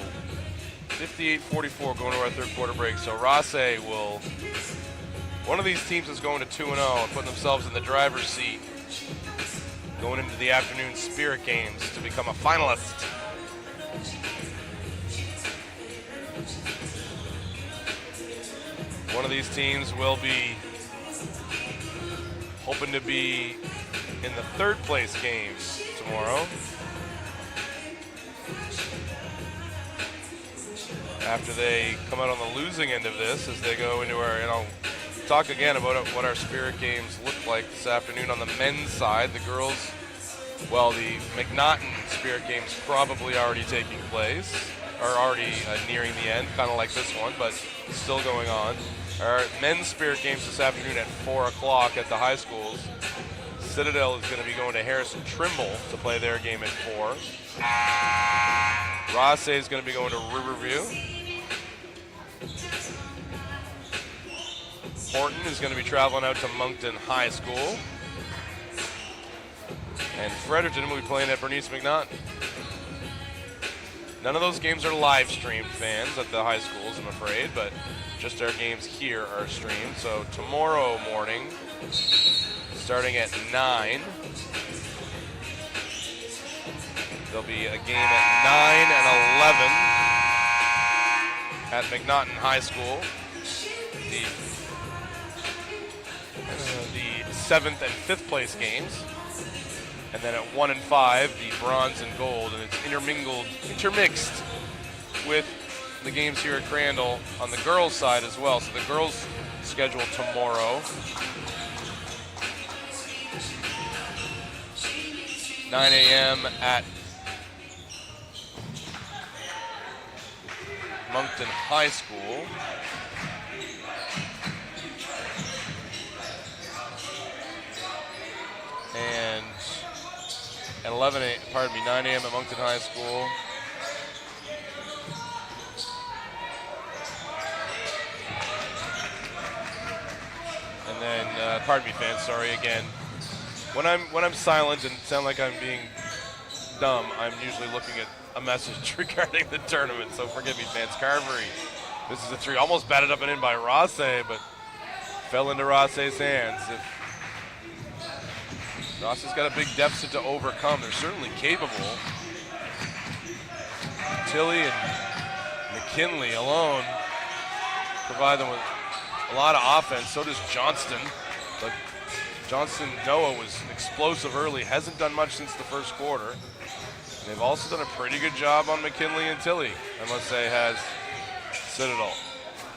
Speaker 1: 58-44 going to our third quarter break. So Rothesay will, one of these teams is going to 2-0 and putting themselves in the driver's seat going into the afternoon Spirit Games to become a finalist. One of these teams will be hoping to be in the third place game tomorrow, after they come out on the losing end of this, as they go into our, talk again about what our Spirit Games look like this afternoon on the men's side. The girls, well, the McNaughton Spirit Games probably already taking place, or already nearing the end, kind of like this one, but still going on. Our men's Spirit Games this afternoon at 4 o'clock at the high schools. Citadel is going to be going to Harrison Trimble to play their game at 4. Rothesay is going to be going to Riverview. Moncton is going to be traveling out to Moncton High School. And Fredericton will be playing at Bernice McNaughton. None of those games are live streamed, fans, at the high schools, I'm afraid, but just our games here are streamed. So tomorrow morning, starting at 9, there'll be a game at 9 and 11 at McNaughton High School. The 7th and 5th place games. And then at 1 and 5, the bronze and gold, and it's intermixed with the games here at Crandall on the girls' side as well. So the girls' schedule tomorrow, 9 a.m. at Moncton High School. And at 9 a.m. at Moncton High School. And then, pardon me, fans, sorry again. When I'm silent and sound like I'm being dumb, I'm usually looking at a message regarding the tournament, so forgive me, fans. Carvery, this is a 3. Almost batted up and in by Rothesay, but fell into Rothesay's hands. Rothesay's got a big deficit to overcome. They're certainly capable. Tilly and McKinley alone provide them with a lot of offense. So does Johnston. But Noah was explosive early. Hasn't done much since the first quarter. And they've also done a pretty good job on McKinley and Tilly, I must say, has Citadel.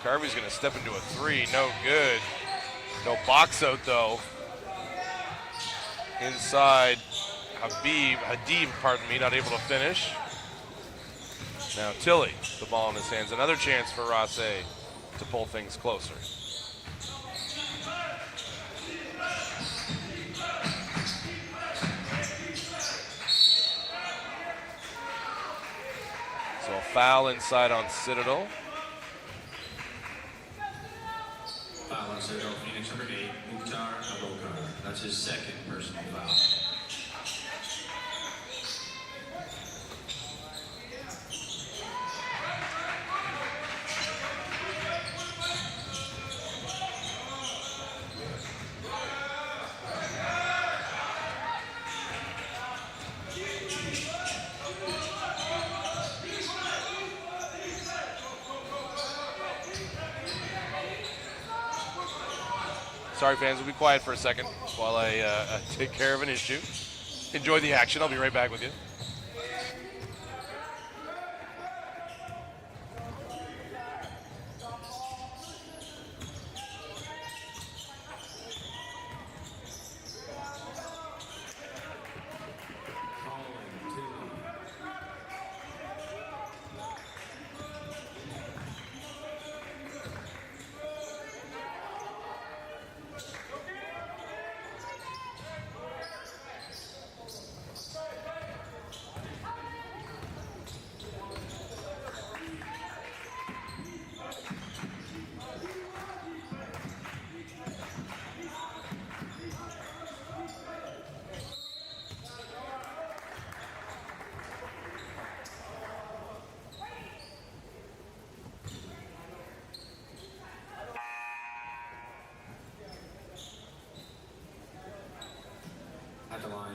Speaker 1: Carvey's going to step into a 3. No good. No box out, though. Inside, Hadib, not able to finish. Now Tilly, the ball in his hands. Another chance for Rothesay to pull things closer. So a foul inside on Citadel.
Speaker 2: Foul on Citadel, Phoenix number 8, Mukhtar Abokar. That's his second personal foul.
Speaker 1: Sorry, fans, we'll be quiet for a second while I take care of an issue. Enjoy the action. I'll be right back with you.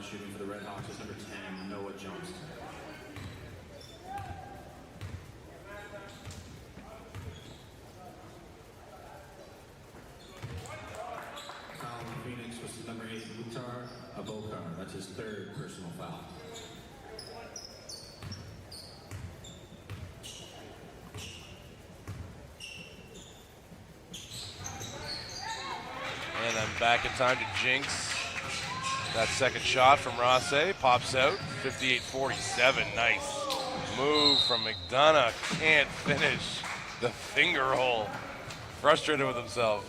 Speaker 2: line shooting for the Red Hawks is number 10, Noah Johnston. Foul on Phoenix was number 8, Mukhtar Abokar. That's his third personal foul.
Speaker 1: And I'm back in time to jinx. That second shot from Rothesay pops out, 58-47, nice. Move from McDonough, can't finish the finger hole. Frustrated with himself.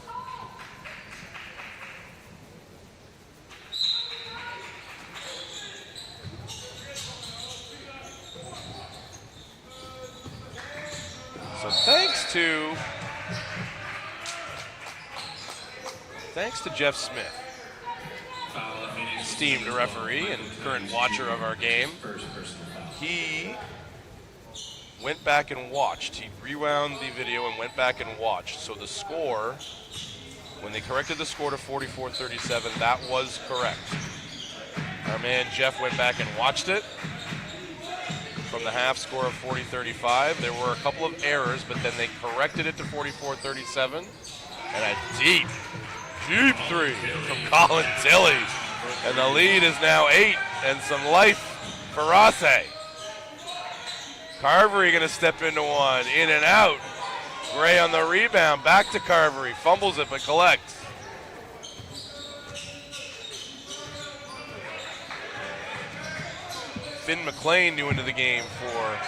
Speaker 1: So thanks to Jeff Smith, esteemed referee and current watcher of our game. He went back and watched. He rewound the video and went back and watched. So the score, when they corrected the score to 44-37, that was correct. Our man Jeff went back and watched it. From the half score of 40-35, there were a couple of errors, but then they corrected it to 44-37. And a deep three from Colin Tilley. And the lead is now 8 and some life for Rothesay. Carvery going to step into one, in and out. Gray on the rebound, back to Carvery, fumbles it but collects. Finn McLean new into the game for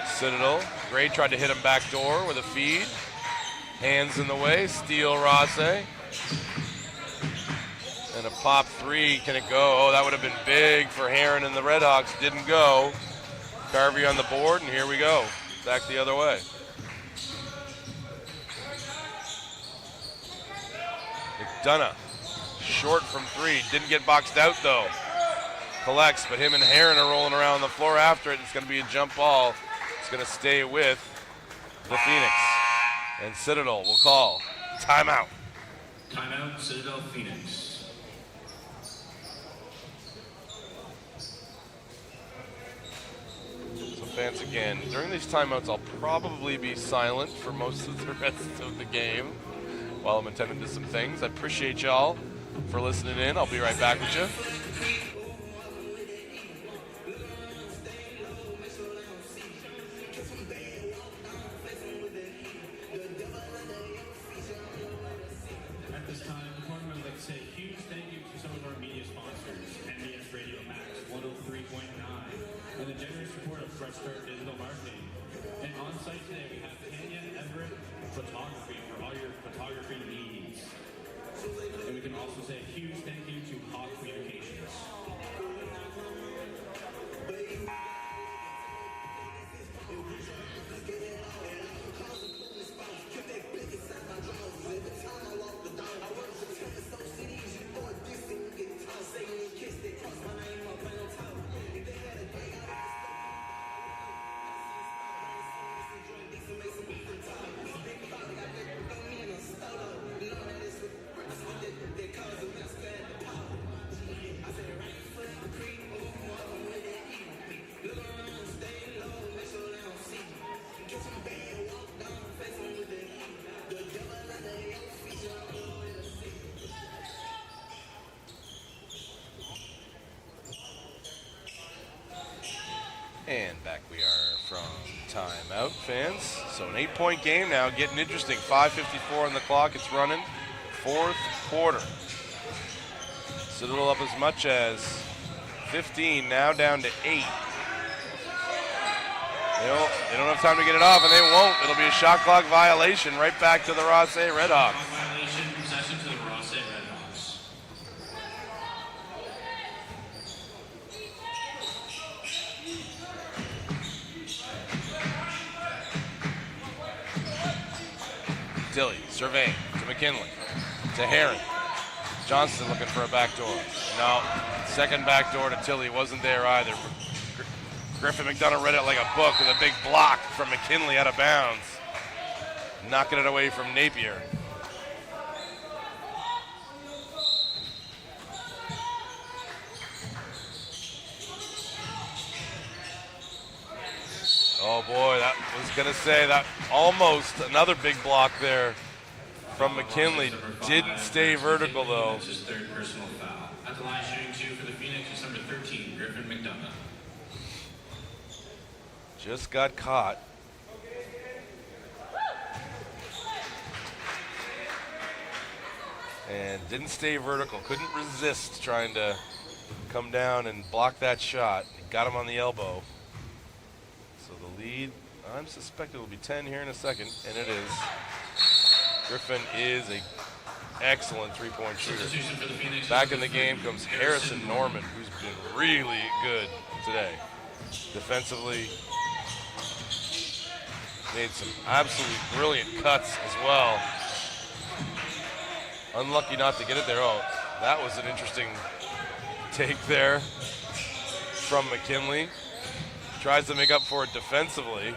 Speaker 1: Citadel. Gray tried to hit him back door with a feed. Hands in the way, steal Rothesay. And a pop three, can it go? Oh, that would have been big for Heron and the Redhawks. Didn't go. Carvey on the board, and here we go. Back the other way. McDonough, short from three. Didn't get boxed out, though. Collects, but him and Heron are rolling around the floor after it. It's going to be a jump ball. It's going to stay with the Phoenix. And Citadel will call timeout.
Speaker 2: Timeout, Citadel Phoenix.
Speaker 1: So fans, again, during these timeouts, I'll probably be silent for most of the rest of the game while I'm attending to some things. I appreciate y'all for listening in. I'll be right back with you.
Speaker 2: Digital marketing. And on site today we have Kenya Everett Photography for all your photography needs. And we can also say a huge thank you to Hawk Communications.
Speaker 1: And back we are from timeout, fans. So an 8-point game now, getting interesting. 5:54 on the clock, it's running. Fourth quarter. Citadel up as much as 15, now down to 8. They don't have time to get it off, and they won't. It'll be a shot clock violation right back to the Rothesay Redhawks.
Speaker 2: Violation, possession to the Rothesay Redhawks.
Speaker 1: Tilley surveying to McKinley, to Heron. Johnston looking for a backdoor. No, second backdoor to Tilley wasn't there either. Griffin McDonough read it like a book with a big block from McKinley out of bounds. Knocking it away from Napier. Oh boy, that was gonna say that almost another big block there from McKinley. Didn't stay vertical though.
Speaker 2: That's his third personal foul. At the line shooting 2 for the Phoenix is number 13, Griffin McDonough.
Speaker 1: Just got caught. And didn't stay vertical. Couldn't resist trying to come down and block that shot. He got him on the elbow. So the lead, I'm suspecting, will be 10 here in a second, and it is. Griffin is an excellent three-point shooter. Back in the game comes Harrison Norman, who's been really good today. Defensively, made some absolutely brilliant cuts as well. Unlucky not to get it there. Oh, that was an interesting take there from McKinley. Tries to make up for it defensively.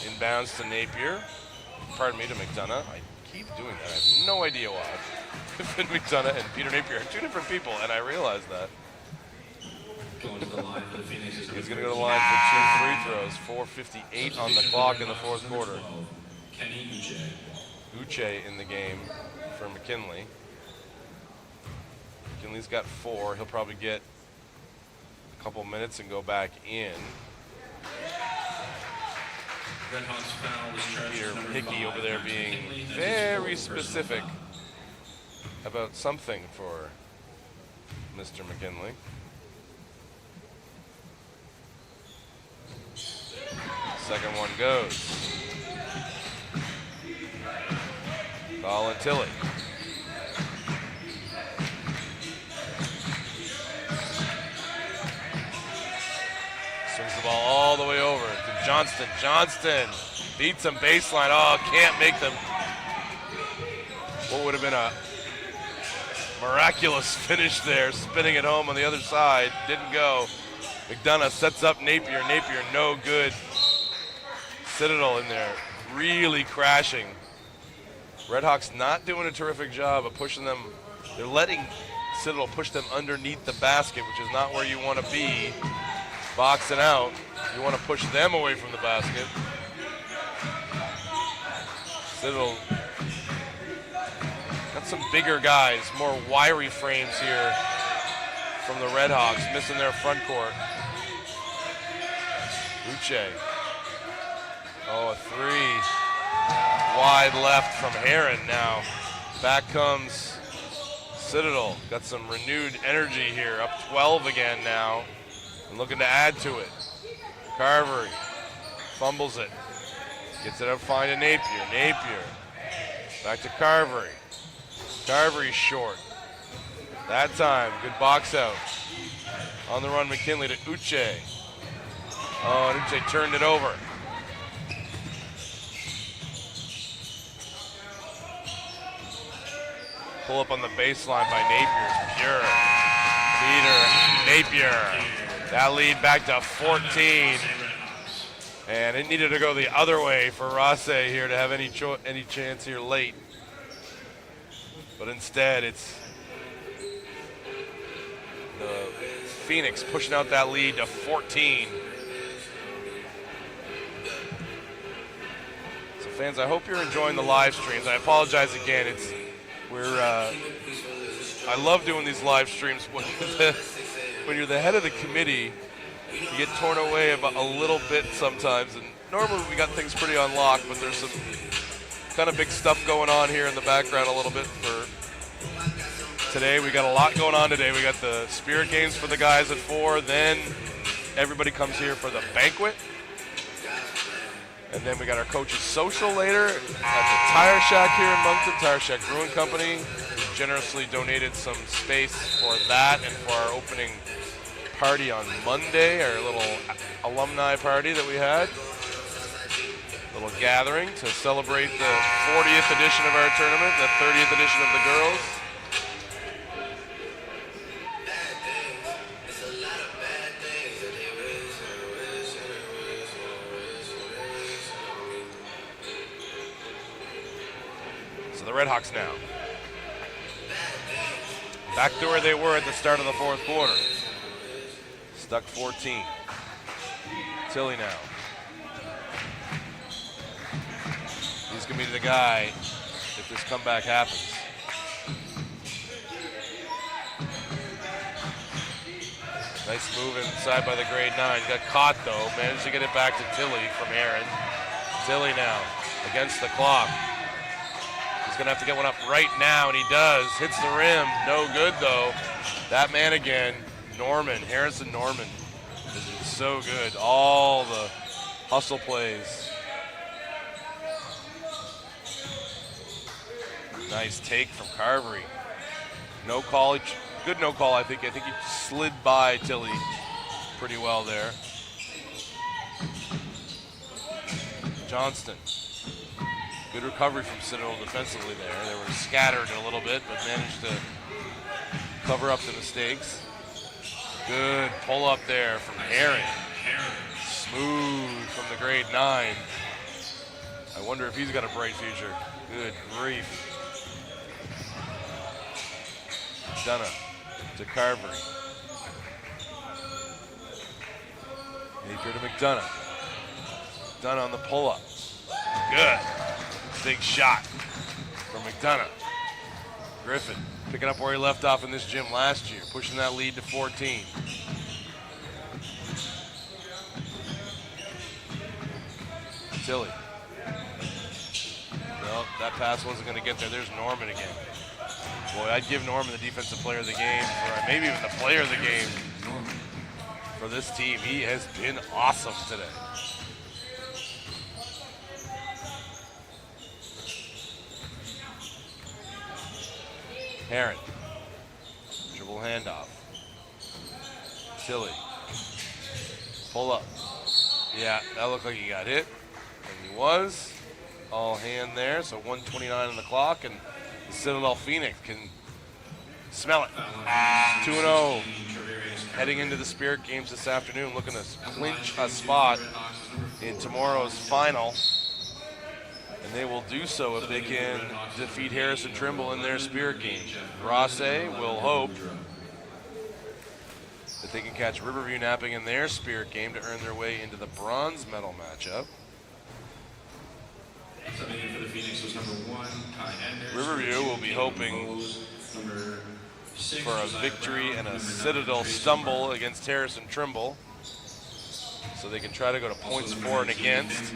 Speaker 1: Inbounds to Napier. Pardon me, to McDonough. I keep doing that. I have no idea why. McDonough and Peter Napier are two different people, and I realize that.
Speaker 2: Going to the line for the Phoenix is
Speaker 1: He's going to go to the line for 2 free throws. 4:58 on the clock in the fourth quarter.
Speaker 2: Kenny Uche.
Speaker 1: Uche in the game for McKinley. McKinley's got 4. He'll probably get a couple minutes and go back in. Peter Hickey over there being very specific about something for Mr. McKinley. Second one goes. Colin Tilley. Swings the ball all the way over to Johnston. Johnston beats him baseline. Oh, can't make them. What would have been a miraculous finish there, spinning it home on the other side. Didn't go. McDonough sets up Napier. Napier no good. Citadel in there, really crashing. Redhawks not doing a terrific job of pushing them. They're letting Citadel push them underneath the basket, which is not where you want to be. Boxing out. You want to push them away from the basket. Citadel got some bigger guys, more wiry frames here from the Redhawks, missing their front court. Uche. Oh, a 3. Wide left from Heron now. Back comes Citadel. Got some renewed energy here. Up 12 again now. And looking to add to it. Carvery fumbles it. Gets it up fine to Napier. Napier. Back to Carvery. Carvery short. That time, good box out. On the run, McKinley to Uche. Oh, and Uche turned it over. Pull up on the baseline by Napier. Pure. Peter Napier. That lead back to 14. And it needed to go the other way for Rothesay here to have any chance here late. But instead, it's the Phoenix pushing out that lead to 14. So fans, I hope you're enjoying the live streams. I apologize again. I love doing these live streams. When you're the head of the committee, you get torn away about a little bit sometimes. And normally we got things pretty on lock, but there's some kind of big stuff going on here in the background a little bit for today. We got a lot going on today. We got the Spirit Games for the guys at 4. Then everybody comes here for the banquet. And then we got our coaches social later at the Tire Shack here in Moncton, Tire Shack Brewing Company. Generously donated some space for that and for our opening party on Monday, our little alumni party that we had. Little gathering to celebrate the 40th edition of our tournament, the 30th edition of the girls. So the Redhawks now back to where they were at the start of the fourth quarter. Stuck 14. Tilly now. He's going to be the guy if this comeback happens. Nice move inside by the grade 9. Got caught though. Managed to get it back to Tilly from Aaron. Tilly now against the clock. He's going to have to get one up right now, and he does. Hits the rim. No good though. That man again, Norman, Harrison Norman, is so good. All the hustle plays. Nice take from Carvery. No call. Good no call, I think. I think he slid by Tilly pretty well there. Johnston. Good recovery from Citadel defensively there. They were scattered a little bit, but managed to cover up the mistakes. Good pull up there from Herring. Smooth from the grade 9. I wonder if he's got a bright future. Good grief. Dunna to Carvery. Napier to McDonough. Dunna on the pull-up. Good. Big shot from McDonough. Griffin picking up where he left off in this gym last year, pushing that lead to 14. Tilly. No, that pass wasn't going to get there. There's Norman again. Boy, I'd give Norman the defensive player of the game, or maybe even the player of the game for this team. He has been awesome today. Herron. Dribble handoff. Tilly. Pull up. Yeah, that looked like he got hit. And he was. All hand there, so 1:29 on the clock, and the Citadel Phoenix can smell it. 2-0 heading into the Spirit games this afternoon, looking to clinch a spot in tomorrow's final. And they will do so if they can defeat Harrison Trimble in their Spirit game. Rothesay will hope that they can catch Riverview napping in their Spirit game to earn their way into the bronze medal matchup. Riverview will be hoping for a victory and a Citadel stumble against Harrison Trimble, so they can try to go to points for and against.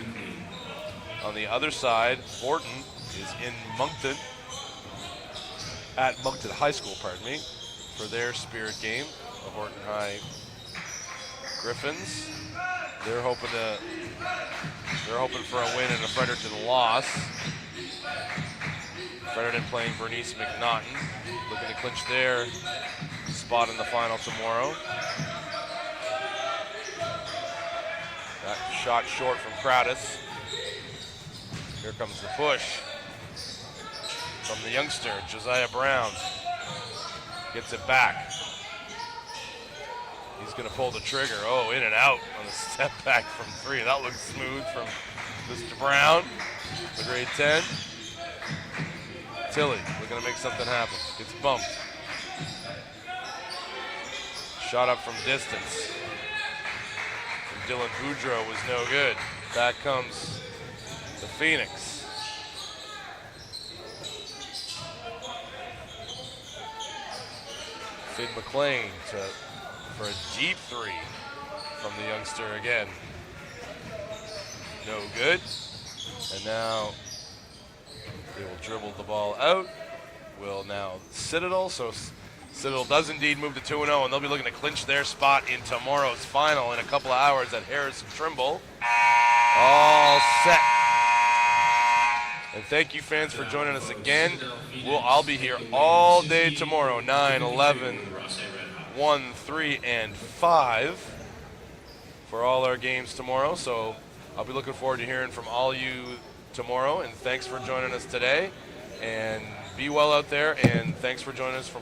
Speaker 1: On the other side, Horton is in Moncton, at Moncton High School, pardon me, for their Spirit game. The Horton High Griffins. They're hoping for a win and a Fredericton loss. Fredericton playing Bernice McNaughton, looking to clinch their spot in the final tomorrow. That shot short from Crowdis. Here comes the push from the youngster, Josiah Brown. Gets it back. He's going to pull the trigger. Oh, in and out on the step back from 3. That looks smooth from Mr. Brown, the grade 10. Tilly looking to make something happen. Gets bumped. Shot up from distance. From Dylan Boudreau was no good. Back comes the Phoenix. Sid McLean for a deep 3 from the youngster again. No good. And now they will dribble the ball out. Will now Citadel. So Citadel does indeed move to 2-0, and they'll be looking to clinch their spot in tomorrow's final in a couple of hours at Harrison Trimble. All set. And thank you, fans, for joining us again. I'll be here all day tomorrow, 9, 11, 1, 3, and 5 for all our games tomorrow. So I'll be looking forward to hearing from all you tomorrow, and thanks for joining us today. And be well out there, and thanks for joining us from